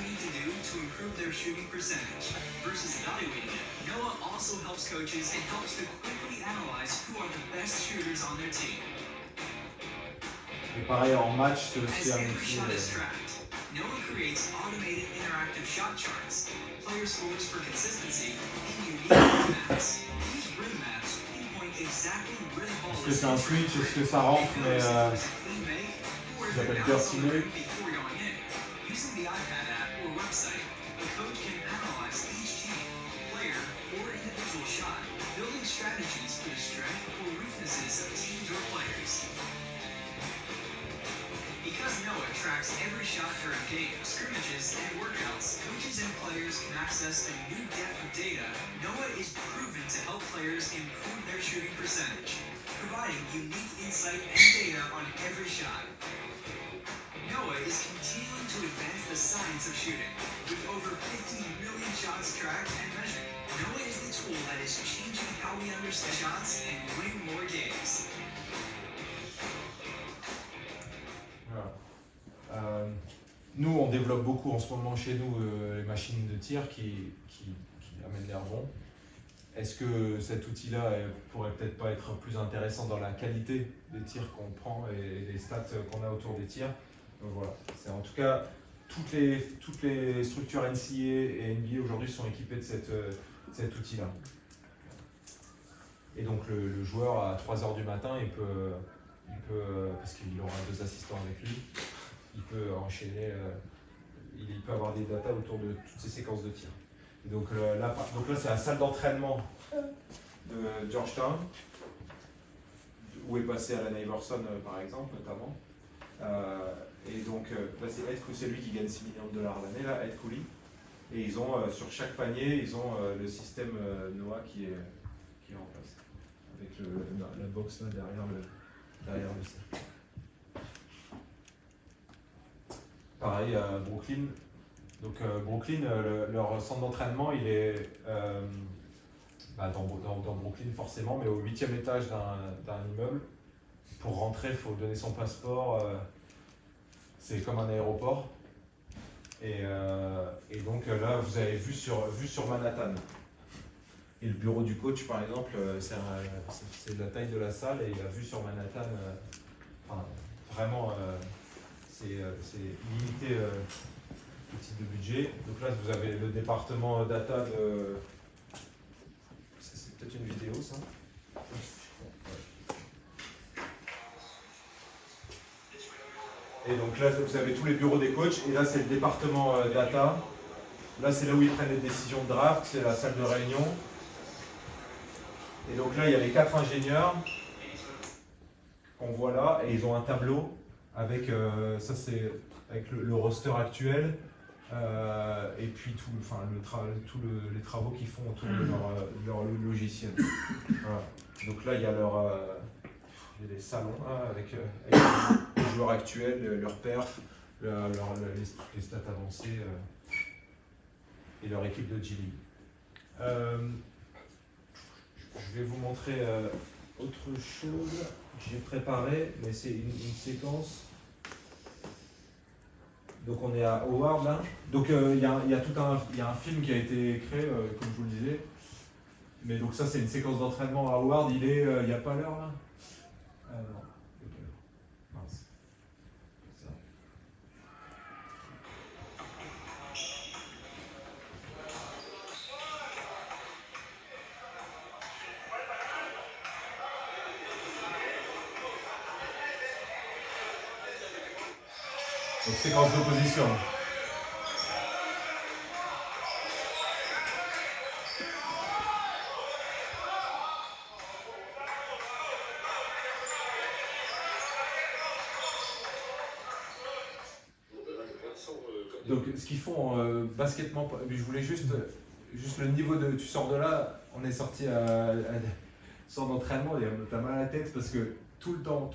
Et pareil en match, c'est aussi un outil. Noah creates automated interactive shot charts, player scores for consistency, and unique formats. These rim maps pinpoint exactly where the ball is. Est-ce que c'est un switch, est-ce que ça rentre, mais j'appelle Dirty Move. Using the iPad app or website, the coach can analyze each team, player, or individual shot, building strategies for the strength or weaknesses of teams or players. Because Noah tracks every shot during games, scrimmages, and workouts, coaches and players can access a new depth of data. Noah is proven to help players improve their shooting percentage, providing unique insight and data on every shot. Noah is continuing to to advance the science of shooting. With over 15 million shots tracked and measured, Noah is the tool that is changing how we understand shots and win more games. Voilà. Nous, on développe beaucoup en ce moment chez nous les machines de tir qui amènent l'air bon. Est-ce que cet outil-là pourrait peut-être pas être plus intéressant dans la qualité des tirs qu'on prend et les stats qu'on a autour des tirs? Donc voilà. C'est en tout cas toutes les structures NCAA et NBA aujourd'hui sont équipées de cet outil-là. Et donc le joueur à 3h du matin, il peut parce qu'il aura 2 assistants avec lui, il peut enchaîner, il peut avoir des datas autour de toutes ces séquences de tir. Et donc là c'est la salle d'entraînement de Georgetown, où est passé Allen Iverson par exemple notamment. Et donc là c'est lui qui gagne $6 millions l'année, là, Ed Cooley. Et ils ont sur chaque panier, ils ont le système Noah qui est en place, avec la box là derrière le cercle. Pareil à Brooklyn. Donc Brooklyn, leur centre d'entraînement, il est dans Brooklyn forcément, mais au 8e étage d'un immeuble. Pour rentrer, il faut donner son passeport. C'est comme un aéroport. Et donc là, vous avez vue sur Manhattan. Et le bureau du coach, par exemple, c'est la taille de la salle et la vue sur Manhattan, vraiment, c'est limité le type de budget. Donc là, vous avez le département data de... C'est peut-être une vidéo, ça? Et donc là, vous avez tous les bureaux des coachs, et là, c'est le département data. Là, c'est là où ils prennent les décisions de draft, c'est la salle de réunion. Et donc là, il y a les 4 ingénieurs qu'on voit là, et ils ont un tableau avec, ça c'est avec le roster actuel, et puis les travaux qu'ils font autour de leur logiciel. Voilà. Donc là, il y a les salons là, avec les joueurs actuels, leurs perfs, les stats avancées et leur équipe de G-League. Je vais vous montrer autre chose que j'ai préparé, mais c'est une séquence. Donc on est à Howard là. Donc il y a un film qui a été créé, comme je vous le disais. Mais donc ça c'est une séquence d'entraînement à Howard. Il n'y a pas l'heure là? Non, il n'y a pas l'heure. Mince. Ça. Donc séquence d'opposition. Donc ce qu'ils font basketball, je voulais juste le niveau de... Tu sors de là, on est sorti à sort d'entraînement, t'as mal à la tête parce que tout le temps,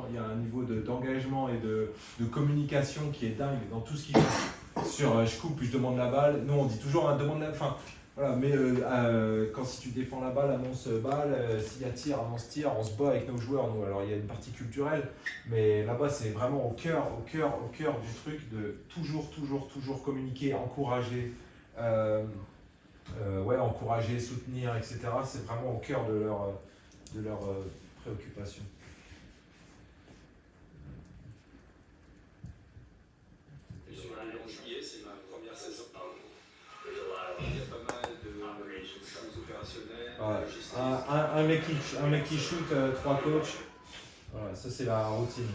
il y a un niveau d'engagement et de communication qui est dingue dans tout ce qu'ils font. Sur je coupe, puis je demande la balle. Nous on dit toujours demande la... Enfin, voilà, mais si tu défends la balle, annonce balle, s'il y a tir, annonce tir, on se bat avec nos joueurs, nous. Alors il y a une partie culturelle, mais là-bas c'est vraiment au cœur du truc de toujours communiquer, encourager, encourager, soutenir, etc. C'est vraiment au cœur de leur préoccupation. En juillet, c'est ma première saison. Il y a pas mal de choses opérationnelles. Ouais. Un mec qui shoot, 3 coachs. Voilà, ça c'est la routine.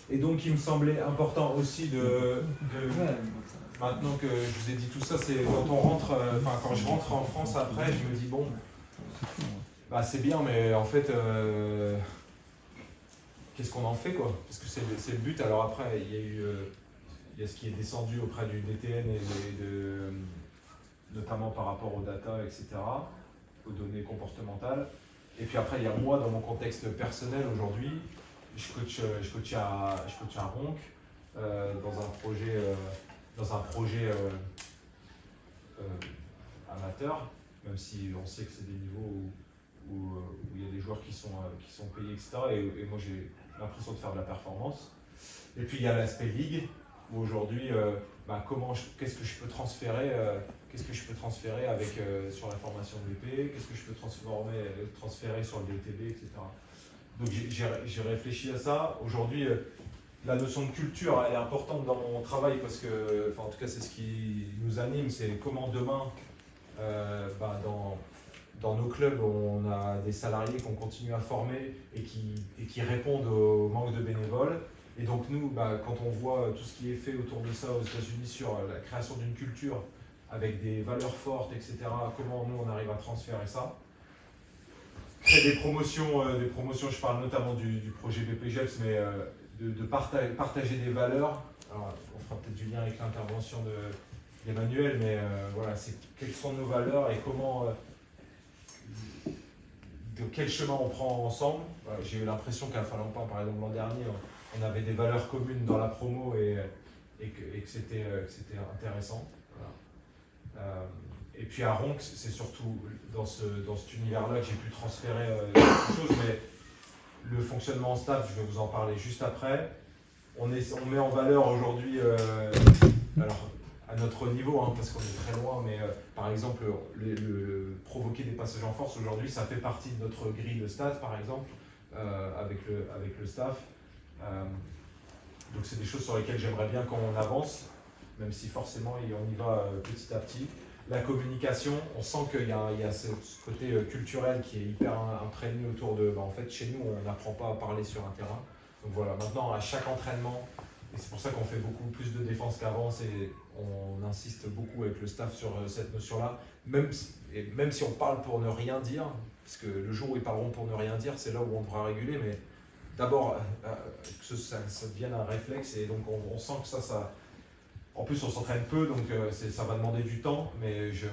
Et donc il me semblait important aussi maintenant que je vous ai dit tout ça, c'est quand je rentre en France après, je me dis bon, c'est bien, mais en fait, qu'est-ce qu'on en fait quoi? Parce que c'est le but. Alors après, il y a ce qui est descendu auprès du DTN notamment par rapport aux data, etc., aux données comportementales. Et puis après, il y a moi dans mon contexte personnel aujourd'hui. Je coach à Ronc dans un projet amateur, même si on sait que c'est des niveaux où il y a des joueurs qui sont payés, etc. Et moi j'ai l'impression de faire de la performance. Et puis il y a l'aspect ligue, où aujourd'hui, qu'est-ce que je peux transférer avec, sur la formation de VP, qu'est-ce que je peux transférer sur le DTB, etc. Donc j'ai réfléchi à ça. Aujourd'hui, la notion de culture, elle est importante dans mon travail parce que, en tout cas, c'est ce qui nous anime, c'est comment demain, dans nos clubs, on a des salariés qu'on continue à former et qui répondent au manque de bénévoles. Et donc nous, quand on voit tout ce qui est fait autour de ça aux États-Unis sur la création d'une culture avec des valeurs fortes, etc., comment nous on arrive à transférer ça. Créer des promotions, je parle notamment du projet BPGEPS, mais de partager des valeurs. Alors, on fera peut-être du lien avec l'intervention d'Emmanuel, mais voilà, c'est quelles sont nos valeurs et comment, de quel chemin on prend ensemble. Voilà, j'ai eu l'impression qu'à Falampin, par exemple l'an dernier, on avait des valeurs communes dans la promo et que c'était intéressant. Voilà. Et puis à Ronc, c'est surtout dans cet univers-là que j'ai pu transférer quelque chose, mais le fonctionnement en staff, je vais vous en parler juste après. On met en valeur aujourd'hui, alors à notre niveau, parce qu'on est très loin, mais par exemple, provoquer des passages en force aujourd'hui, ça fait partie de notre grille de stats, par exemple, avec le staff. Donc c'est des choses sur lesquelles j'aimerais bien qu'on avance, même si forcément on y va petit à petit. La communication, on sent qu'il y a ce côté culturel qui est hyper imprégné autour de... en fait, chez nous, on n'apprend pas à parler sur un terrain. Donc voilà, maintenant, à chaque entraînement, et c'est pour ça qu'on fait beaucoup plus de défense qu'avant, et on insiste beaucoup avec le staff sur cette notion-là, même si on parle pour ne rien dire, parce que le jour où ils parleront pour ne rien dire, c'est là où on devra réguler, mais d'abord, que ça devienne un réflexe, et donc on sent que ça... En plus, on s'entraîne peu, donc ça va demander du temps, mais je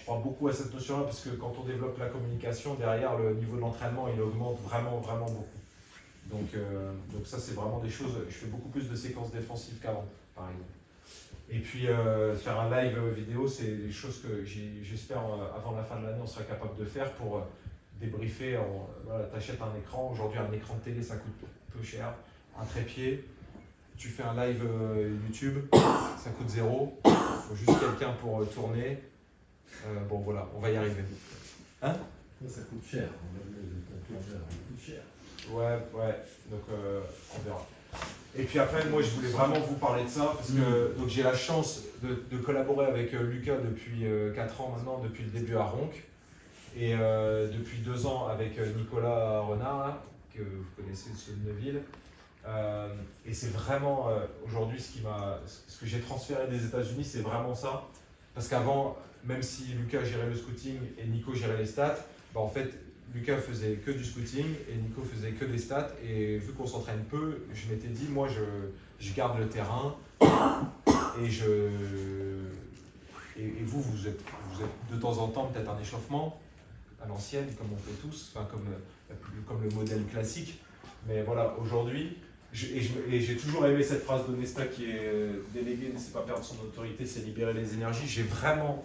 crois beaucoup à cette notion-là, parce que quand on développe la communication, derrière, le niveau de l'entraînement, il augmente vraiment, vraiment beaucoup. Donc ça, c'est vraiment des choses... Je fais beaucoup plus de séquences défensives qu'avant, par exemple. Et puis, faire un live vidéo, c'est des choses que j'espère, avant la fin de l'année, on sera capable de faire pour débriefer. Voilà, tu achètes un écran. Aujourd'hui, un écran de télé, ça coûte peu cher. Un trépied. Tu fais un live YouTube, ça coûte 0. Il faut juste quelqu'un pour tourner. Bon, voilà, on va y arriver. Ça coûte cher. Ça coûte cher. Ouais. Donc, on verra. Et puis après, moi, je voulais vraiment vous parler de ça parce que donc, j'ai la chance de collaborer avec Lucas depuis 4 ans maintenant, depuis le début à Ronc. Et depuis 2 ans avec Nicolas Renard, là, que vous connaissez de ceux de Neuville. Et c'est vraiment aujourd'hui ce que j'ai transféré des États-Unis, c'est vraiment ça. Parce qu'avant, même si Lucas gérait le scouting et Nico gérait les stats, en fait, Lucas faisait que du scouting et Nico faisait que des stats. Et vu qu'on s'entraîne peu, je m'étais dit, moi, je garde le terrain et vous êtes de temps en temps peut-être un échauffement à l'ancienne, comme on fait tous, comme le modèle classique. Mais voilà, aujourd'hui, j'ai toujours aimé cette phrase de Nesta qui est délégué, ne sait pas perdre son autorité, c'est libérer les énergies. J'ai vraiment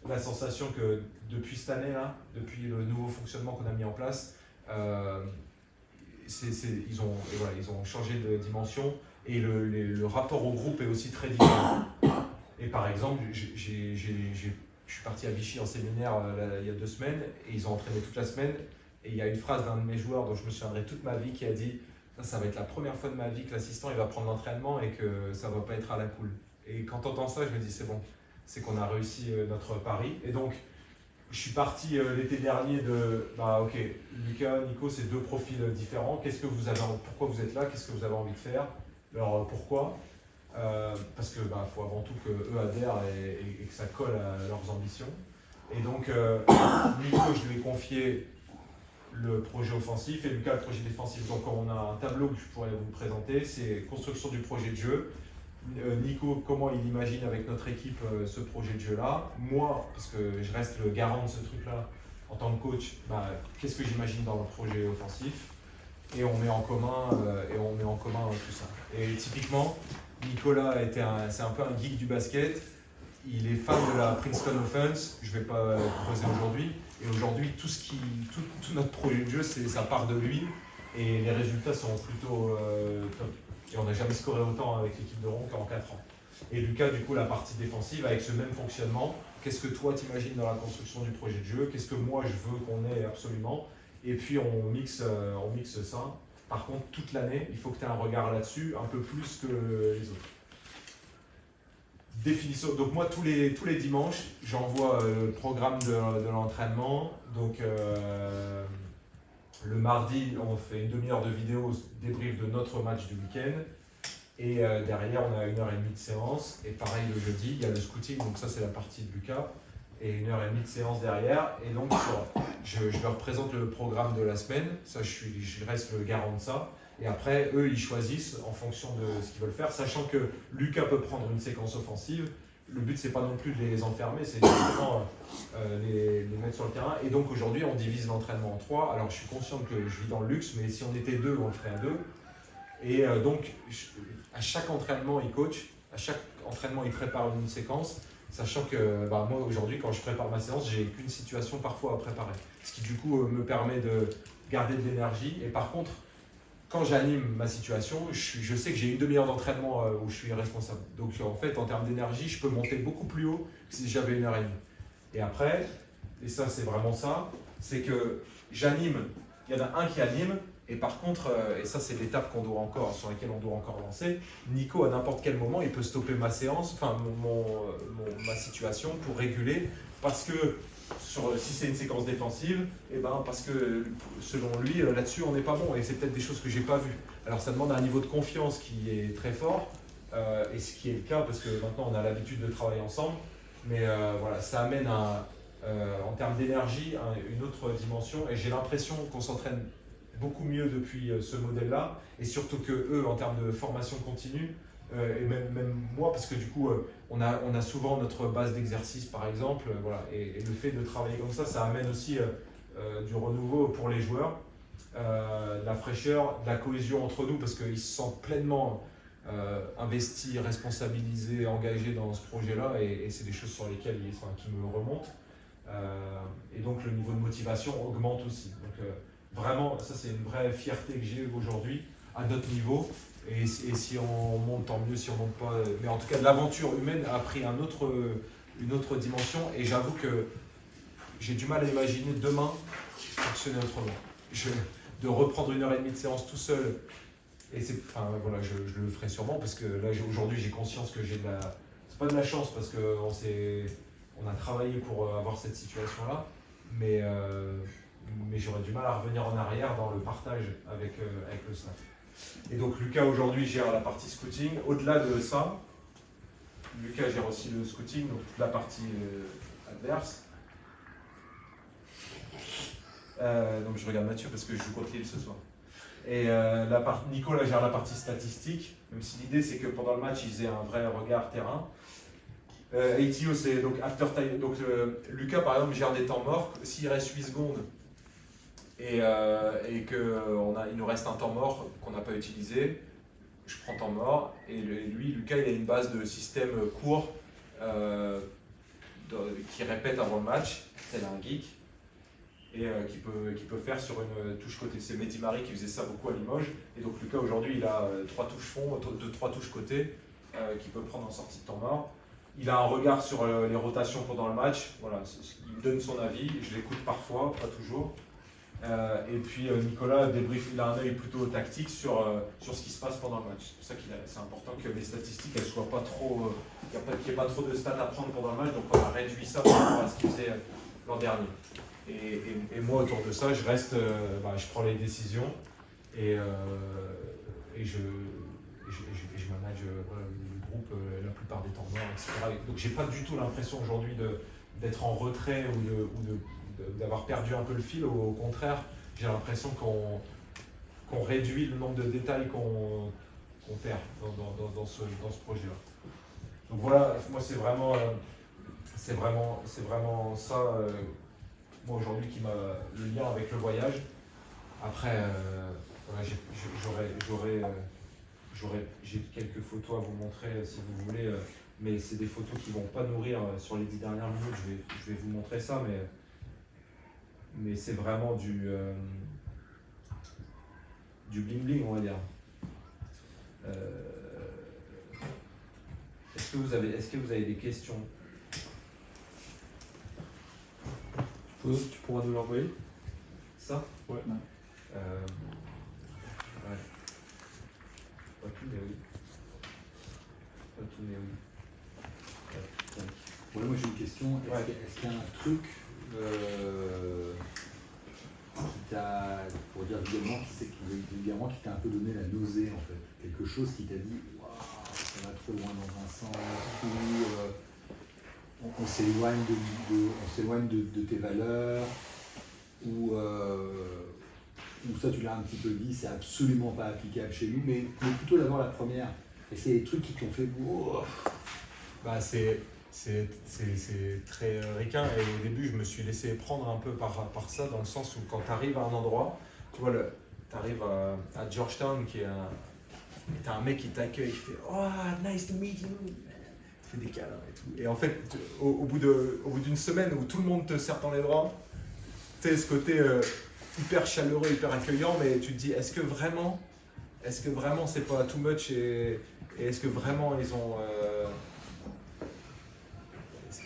la sensation que depuis cette année-là, depuis le nouveau fonctionnement qu'on a mis en place, ils ont changé de dimension et le rapport au groupe est aussi très différent. Et par exemple, je suis parti à Vichy en séminaire il y a 2 semaines et ils ont entraîné toute la semaine. Et il y a une phrase d'un de mes joueurs dont je me souviendrai toute ma vie qui a dit « Ça va être la première fois de ma vie que l'assistant il va prendre l'entraînement et que ça va pas être à la cool. » Et quand t'entends ça, je me dis c'est bon, c'est qu'on a réussi notre pari. Et donc, je suis parti l'été dernier ok, Lucas, Nico, c'est 2 profils différents. Pourquoi vous êtes là? Qu'est-ce que vous avez envie de faire? Alors pourquoi? Parce que faut avant tout qu'eux adhèrent et que ça colle à leurs ambitions. Et donc, Nico, je lui ai confié le projet offensif et Lucas le projet défensif. Donc on a un tableau que je pourrais vous présenter, c'est construction du projet de jeu. Nico, comment il imagine avec notre équipe ce projet de jeu-là. Moi, parce que je reste le garant de ce truc-là, en tant que coach, qu'est-ce que j'imagine dans le projet offensif, et on met en commun, tout ça. Et typiquement, Nicolas c'est un peu un geek du basket. Il est fan de la Princeton Offense. Je ne vais pas creuser aujourd'hui. Et aujourd'hui, tout notre projet de jeu, ça part de lui. Et les résultats sont plutôt top. Et on n'a jamais scoré autant avec l'équipe de Ron qu'en 4 ans. Et Lucas, du coup, la partie défensive, avec ce même fonctionnement, qu'est-ce que toi t'imagines dans la construction du projet de jeu? Qu'est-ce que moi je veux qu'on ait absolument? Et puis on mixe ça. Par contre, toute l'année, il faut que tu aies un regard là-dessus, un peu plus que les autres. Définition. Donc moi, tous les dimanches, j'envoie le programme de l'entraînement. Donc le mardi, on fait une demi-heure de vidéo débrief de notre match du week-end. Et derrière, on a 1h30 de séance. Et pareil, le jeudi, il y a le scouting. Donc ça, c'est la partie de Lucas. Et 1h30 de séance derrière. Et donc, je leur présente le programme de la semaine. Ça, je reste le garant de ça. Et après, eux, ils choisissent en fonction de ce qu'ils veulent faire. Sachant que Lucas peut prendre une séquence offensive. Le but, c'est pas non plus de les enfermer, c'est justement les mettre sur le terrain. Et donc, aujourd'hui, on divise l'entraînement en 3. Alors, je suis conscient que je vis dans le luxe, mais si on était 2, on le ferait à 2. Et donc, à chaque entraînement, il coach. À chaque entraînement, il prépare une séquence. Sachant que moi, aujourd'hui, quand je prépare ma séance, j'ai qu'une situation parfois à préparer. Ce qui, du coup, me permet de garder de l'énergie. Et par contre, quand j'anime ma situation, je sais que j'ai une demi-heure d'entraînement où je suis responsable. Donc, en fait, en termes d'énergie, je peux monter beaucoup plus haut que si j'avais 1h30. Et après, et ça, c'est vraiment ça, c'est que j'anime, il y en a un qui anime. Et par contre, et ça c'est l'étape sur laquelle on doit encore avancer, Nico à n'importe quel moment il peut stopper ma séance, enfin ma situation pour réguler, parce que si c'est une séquence défensive, parce que selon lui là-dessus on n'est pas bon et c'est peut-être des choses que j'ai pas vues. Alors ça demande un niveau de confiance qui est très fort, et ce qui est le cas parce que maintenant on a l'habitude de travailler ensemble, mais voilà, ça amène en termes d'énergie une autre dimension et j'ai l'impression qu'on s'entraîne beaucoup mieux depuis ce modèle-là, et surtout que eux, en termes de formation continue, et même moi, parce que du coup, on a souvent notre base d'exercice, par exemple, voilà, et le fait de travailler comme ça amène aussi du renouveau pour les joueurs, de la fraîcheur, de la cohésion entre nous, parce qu'ils se sentent pleinement investis, responsabilisés, engagés dans ce projet-là, et c'est des choses sur lesquelles qui me remontent, et donc le niveau de motivation augmente aussi. Donc, vraiment, ça c'est une vraie fierté que j'ai aujourd'hui à notre niveau. Et si on monte, tant mieux. Si on monte pas, mais en tout cas, l'aventure humaine a pris une autre dimension. Et j'avoue que j'ai du mal à imaginer demain fonctionner autrement. De reprendre 1h30 de séance tout seul. Et voilà, je le ferai sûrement parce que là aujourd'hui j'ai conscience que c'est pas de la chance parce qu'on a travaillé pour avoir cette situation-là. Mais j'aurais du mal à revenir en arrière dans le partage avec le staff. Et donc Lucas aujourd'hui gère la partie scouting. Au-delà de ça, Lucas gère aussi le scouting, donc toute la partie adverse. Donc je regarde Mathieu parce que je joue contre Lille ce soir. Et Nicolas gère la partie statistique, même si l'idée c'est que pendant le match ils aient un vrai regard terrain. ATO c'est donc after time. Donc Lucas par exemple gère des temps morts. S'il reste 8 secondes et qu'il nous reste un temps mort qu'on n'a pas utilisé, je prends temps mort. Et lui, Lucas, il a une base de système court qui répète avant le match, tel un geek, et qui peut faire sur une touche côté. C'est Mehdi Marie qui faisait ça beaucoup à Limoges. Et donc Lucas, aujourd'hui, il a 3 touches fond, 3 touches côté, qu'il peut prendre en sortie de temps mort. Il a un regard sur les rotations pendant le match. Voilà, il me donne son avis, je l'écoute parfois, pas toujours. Et puis Nicolas débrief, il a un œil plutôt tactique sur ce qui se passe pendant le match. C'est pour ça que c'est important que les statistiques elles soient pas trop, qu'il n'y ait pas trop de stats à prendre pendant le match, donc on a réduit ça par rapport à ce qu'il faisait l'an dernier. Et moi autour de ça, je reste, je prends les décisions et je manage le groupe la plupart des temps morts, etc. Donc j'ai pas du tout l'impression aujourd'hui d'être en retrait ou d'avoir perdu un peu le fil. Au contraire, j'ai l'impression qu'on réduit le nombre de détails qu'on perd dans ce projet-là. Donc voilà, moi c'est vraiment ça moi aujourd'hui qui m'a le lien avec le voyage. Après, voilà, j'ai quelques photos à vous montrer si vous voulez, mais c'est des photos qui vont pas nourrir sur les 10 dernières minutes. Je vais vous montrer ça, mais c'est vraiment du bling bling, on va dire. Est-ce que vous avez des questions? Tu pourras nous l'envoyer? Ça? Ouais. Ouais. Pas tout, mais oui. Pas tout, mais oui. Ouais, moi j'ai une question. Est-ce qu'il y a un truc pour dire vulgairement, qui t'a un peu donné la nausée en fait? Quelque chose qui t'a dit waouh, ça va trop loin dans un sens, ou on s'éloigne de tes valeurs, ou ça tu l'as un petit peu dit, c'est absolument pas applicable chez nous, mais plutôt d'abord la première. Et c'est des trucs qui t'ont fait wow. Bah, c'est très ricain, et au début je me suis laissé prendre un peu par ça, dans le sens où quand tu arrives à un endroit, tu vois, tu arrives à Georgetown, t'as un mec qui t'accueille, il fait « Oh, nice to meet you !» Il te fait des câlins et tout. Et en fait, au bout d'une semaine où tout le monde te serre dans les bras, tu sais, ce côté hyper chaleureux, hyper accueillant, mais tu te dis, est-ce que vraiment c'est pas too much, et est-ce que vraiment ils ont...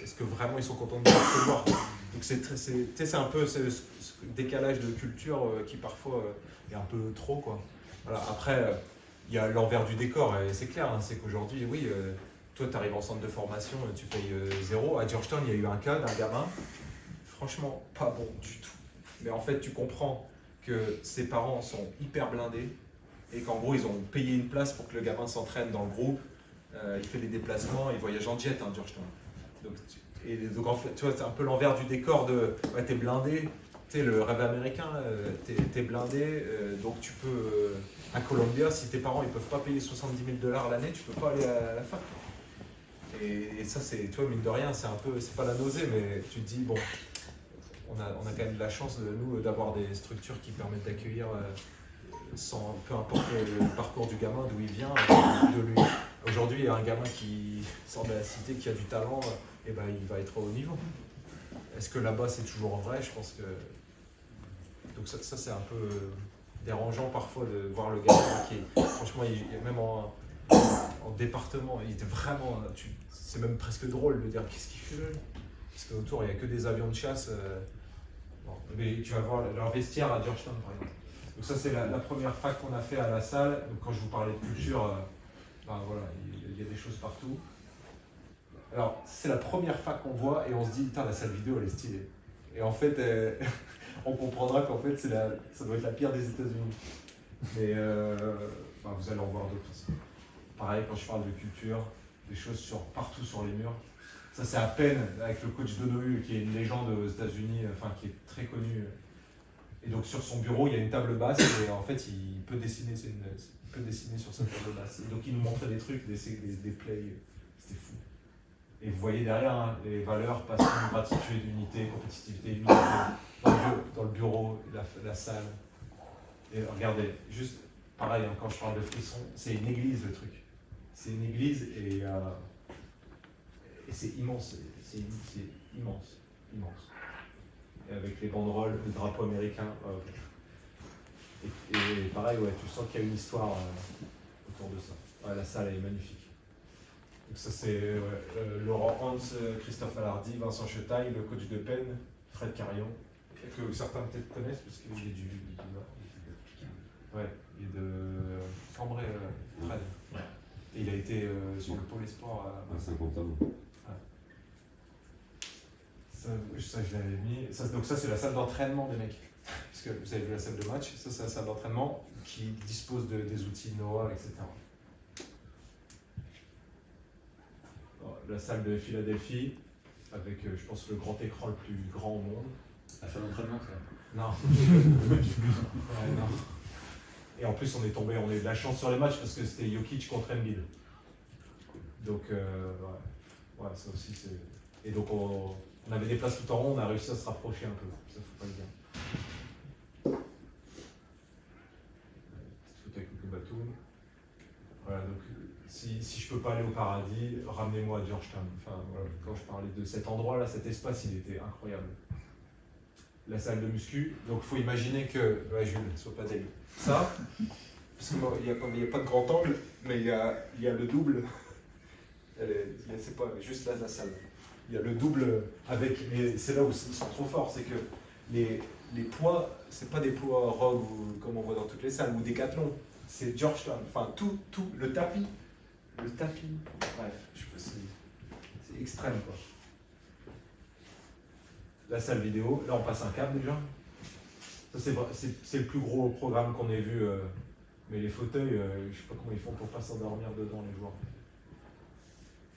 Est-ce que vraiment ils sont contents de te voir? Donc c'est un peu ce décalage de culture qui parfois est un peu trop, quoi. Voilà. Après, il y a l'envers du décor, et c'est clair, hein, c'est qu'aujourd'hui, oui, toi tu arrives en centre de formation, tu payes 0. À Georgetown, il y a eu un cas d'un gamin, franchement pas bon du tout. Mais en fait, tu comprends que ses parents sont hyper blindés, et qu'en gros, ils ont payé une place pour que le gamin s'entraîne dans le groupe. Il fait des déplacements, il voyage en jet, hein, Georgetown. Donc en fait, tu vois, c'est un peu l'envers du décor de ouais, t'es blindé, t'es le rêve américain, t'es blindé, donc tu peux, à Columbia, si tes parents ils peuvent pas payer $70 000 l'année, tu peux pas aller à la fac. Et ça, c'est, tu vois, mine de rien, c'est un peu, c'est pas la nausée, mais tu te dis, bon, on a quand même de la chance, nous, d'avoir des structures qui permettent d'accueillir sans, peu importe le parcours du gamin, d'où il vient, de lui. Aujourd'hui, il y a un gamin qui sort de la cité, qui a du talent, et ben, il va être au haut niveau. Est-ce que là-bas c'est toujours vrai? Je pense que. Donc, ça c'est un peu dérangeant parfois de voir le gamin qui est. Franchement, même en département, il était vraiment. C'est même presque drôle de dire qu'est-ce qu'il fait là? Parce qu'autour, il n'y a que des avions de chasse. Bon, mais tu vas voir leur vestiaire à Georgetown, par exemple. Donc, ça, c'est la première fac qu'on a fait à la salle. Donc, quand je vous parlais de culture. Ben voilà, il y a des choses partout. Alors, c'est la première fac qu'on voit et on se dit, putain, la salle vidéo, elle est stylée. Et en fait, on comprendra qu'en fait, ça doit être la pire des États-Unis. Mais ben, vous allez en voir d'autres aussi. Pareil, quand je parle de culture, des choses partout sur les murs. Ça, c'est à peine avec le coach Donohue, qui est une légende aux États-Unis, enfin, qui est très connu. Et donc, sur son bureau, il y a une table basse et en fait, il peut dessiner. Peut dessiner sur cette table basse. Et donc il nous montrait des trucs, des plays, c'était fou. Et vous voyez derrière hein, les valeurs, passion, gratitude, unité, compétitivité, humilité, dans le bureau, la salle. Et regardez, juste pareil, hein, quand je parle de frisson, c'est une église le truc. C'est une église et c'est immense, c'est immense, immense. Et avec les banderoles, le drapeau américain. Et pareil, ouais, tu sens qu'il y a une histoire autour de ça. Ouais, la salle elle est magnifique. Donc ça c'est Laurent Hans, Christophe Alardi, Vincent Chetaille, le coach de Penn, Fred Carillon, que certains peut-être connaissent parce qu'il est du Nord. Ouais, il est de Cambrai, Fred. Ouais. Et il a été sur le pôle espoir à 50 ans. Ouais. Ça je l'avais mis. Donc ça c'est la salle d'entraînement des mecs. Parce que vous avez vu la salle de match, ça c'est la salle d'entraînement qui dispose des outils Noah, etc. Alors, la salle de Philadelphie, avec je pense le grand écran le plus grand au monde. La salle d'entraînement, ça? Non. Ouais, non. Et en plus on a eu de la chance sur les matchs parce que c'était Jokic contre Embiid. Donc ouais, ça aussi c'est. Et donc On avait des places tout en rond, on a réussi à se rapprocher un peu. Ça faut pas le dire. Petite photo avec le Batum. Voilà, donc si je peux pas aller au paradis, ramenez-moi à Georgetown. Enfin, voilà, quand je parlais de cet endroit-là, cet espace, il était incroyable. La salle de muscu, donc il faut imaginer que, ouais, Jules, sois pas dégueu. Ça, parce qu'il n'y a pas de grand angle, mais il y a le double. C'est pas juste là la salle. Il y a le double avec, et c'est là où ils sont trop forts, c'est que les poids, c'est pas des poids Rogue ou comme on voit dans toutes les salles, ou Decathlon, c'est Georgetown. Enfin tout, le tapis, bref, c'est extrême quoi. La salle vidéo, là on passe un câble déjà. Ça c'est le plus gros programme qu'on ait vu, mais les fauteuils, je sais pas comment ils font pour pas s'endormir dedans les joueurs.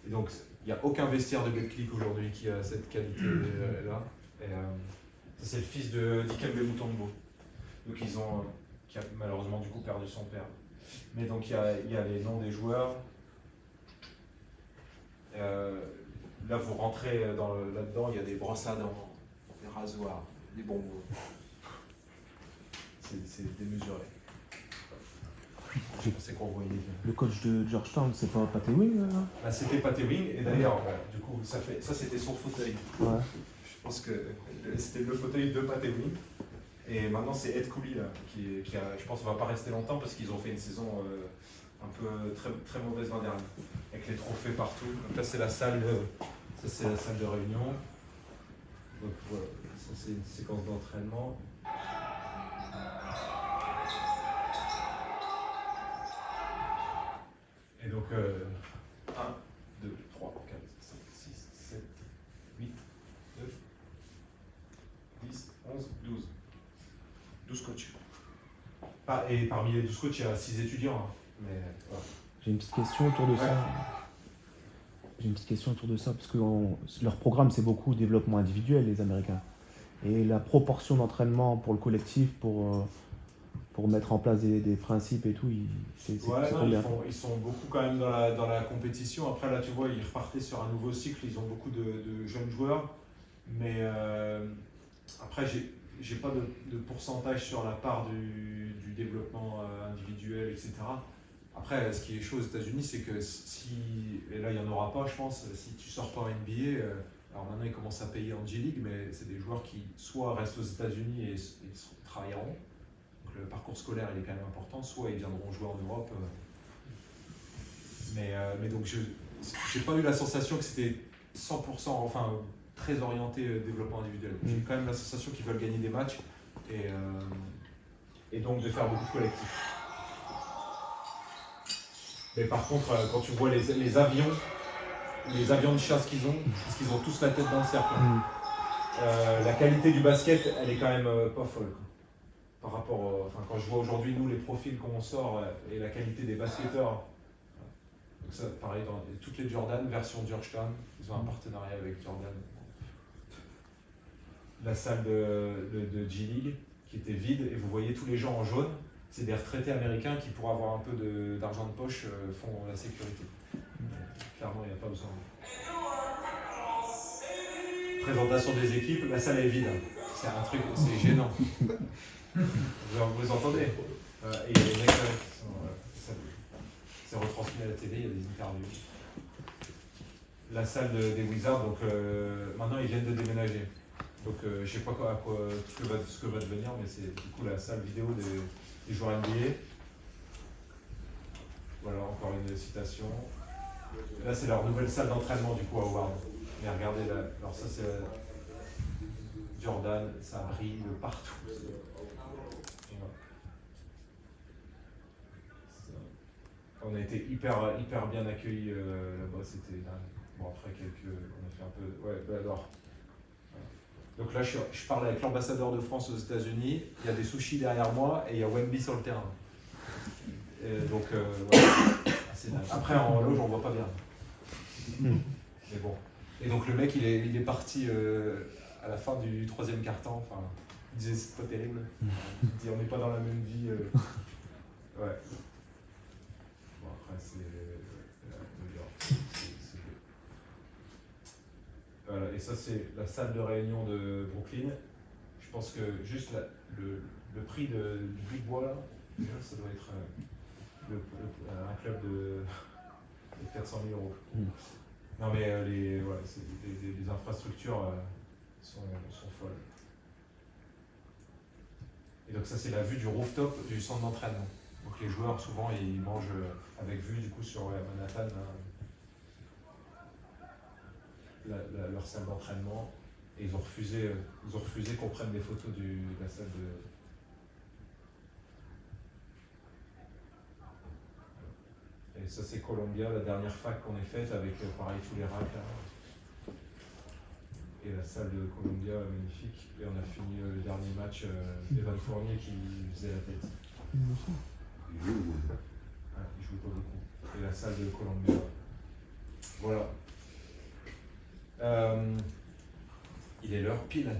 Et donc il n'y a aucun vestiaire de Betclic aujourd'hui qui a cette qualité-là. Et ça c'est le fils de Dikembe Mutombo. Donc qui a malheureusement du coup perdu son père. Mais donc il y a les noms des joueurs. Là vous rentrez là-dedans, il y a des brosses à dents, des rasoirs, des bonbons. C'est démesuré. Je pensais qu'on voyait bien. Le coach de Georgetown, c'est pas Pat Ewing Bah, c'était Pat Ewing, et d'ailleurs, du coup, ça c'était son fauteuil. Ouais. Je pense que c'était le fauteuil de Pat Ewing. Et maintenant c'est Ed Cooley là, qui a, je pense qu'on va pas rester longtemps parce qu'ils ont fait une saison un peu très, très mauvaise l'an dernier, avec les trophées partout. Donc là c'est la salle de réunion. Donc voilà, ça c'est une séquence d'entraînement. Et donc 1, 2, 3, 4, 5, 6, 7, 8, 9, 10, 11, 12. 12 coachs. Et parmi les 12 coachs, il y a 6 étudiants. Hein. Mais, voilà. J'ai une petite question autour de ça. J'ai une petite question autour de ça, parce que leur programme, c'est beaucoup développement individuel, les Américains. Et la proportion d'entraînement pour le collectif, pour mettre en place des principes et tout, c'est combien? Ils sont beaucoup quand même dans la compétition. Après, là, tu vois, ils repartaient sur un nouveau cycle. Ils ont beaucoup de jeunes joueurs. Mais après, j'ai pas de pourcentage sur la part du développement individuel, etc. Après, ce qui est chaud aux États-Unis, c'est que et là il n'y en aura pas, je pense, si tu sors pas en NBA, alors maintenant ils commencent à payer en G-League, mais c'est des joueurs qui soit restent aux États-Unis et travailleront, donc le parcours scolaire il est quand même important, soit ils viendront jouer en Europe. Mais donc j'ai pas eu la sensation que c'était 100%, enfin très orienté développement individuel. J'ai quand même la sensation qu'ils veulent gagner des matchs et donc de faire beaucoup de collectifs. Mais par contre, quand tu vois les avions de chasse qu'ils ont, parce qu'ils ont tous la tête dans le cercle. La qualité du basket, elle est quand même pas folle. Par rapport, quand je vois aujourd'hui nous les profils qu'on sort et la qualité des basketteurs. Donc ça, pareil, dans toutes les Jordan, version Georgetown, ils ont un partenariat avec Jordan. La salle de G-League qui était vide, et vous voyez tous les gens en jaune, c'est des retraités américains qui, pour avoir un peu d'argent de poche, font la sécurité. Clairement, il n'y a pas besoin. Présentation des équipes, la salle est vide. C'est un truc, c'est gênant. Vous entendez et il y a des mecs qui sont... c'est retransmis à la télé, il y a des interviews. La salle des Wizards, donc maintenant ils viennent de déménager. Donc je ne sais pas ce que va devenir, mais c'est du coup la salle vidéo des joueurs NBA. Voilà, encore une citation. Là c'est leur nouvelle salle d'entraînement du coup à Howard. Mais regardez là, alors ça c'est Jordan, ça brille de partout. Voilà. On a été hyper bien accueillis là-bas, c'était bon après on a fait un peu, ouais, bah alors. Donc là je parle avec l'ambassadeur de France aux États-Unis, il y a des sushis derrière moi et il y a Wemby sur le terrain. Donc voilà. Après en loge on voit pas bien. Mais bon. Et donc le mec il est parti à la fin du troisième quart-temps, enfin il disait c'est pas terrible. Il dit on n'est pas dans la même vie. Ouais. Bon après c'est New York. Voilà, et ça c'est la salle de réunion de Brooklyn. Je pense que juste le prix du Big Bois là, déjà, ça doit être un club de 400 000 euros. Non mais les infrastructures sont folles. Et donc ça c'est la vue du rooftop du centre d'entraînement. Donc les joueurs souvent ils mangent avec vue du coup sur Manhattan, leur salle d'entraînement. Et ils ont refusé qu'on prenne des photos de la salle de. Et ça c'est Columbia, la dernière fac qu'on ait faite avec pareil tous les racks là. Et la salle de Columbia magnifique. Et on a fini le dernier match, Evan Fournier qui faisait la tête. Ouais, il jouait pas beaucoup. Et la salle de Columbia. Voilà. Il est l'heure pile.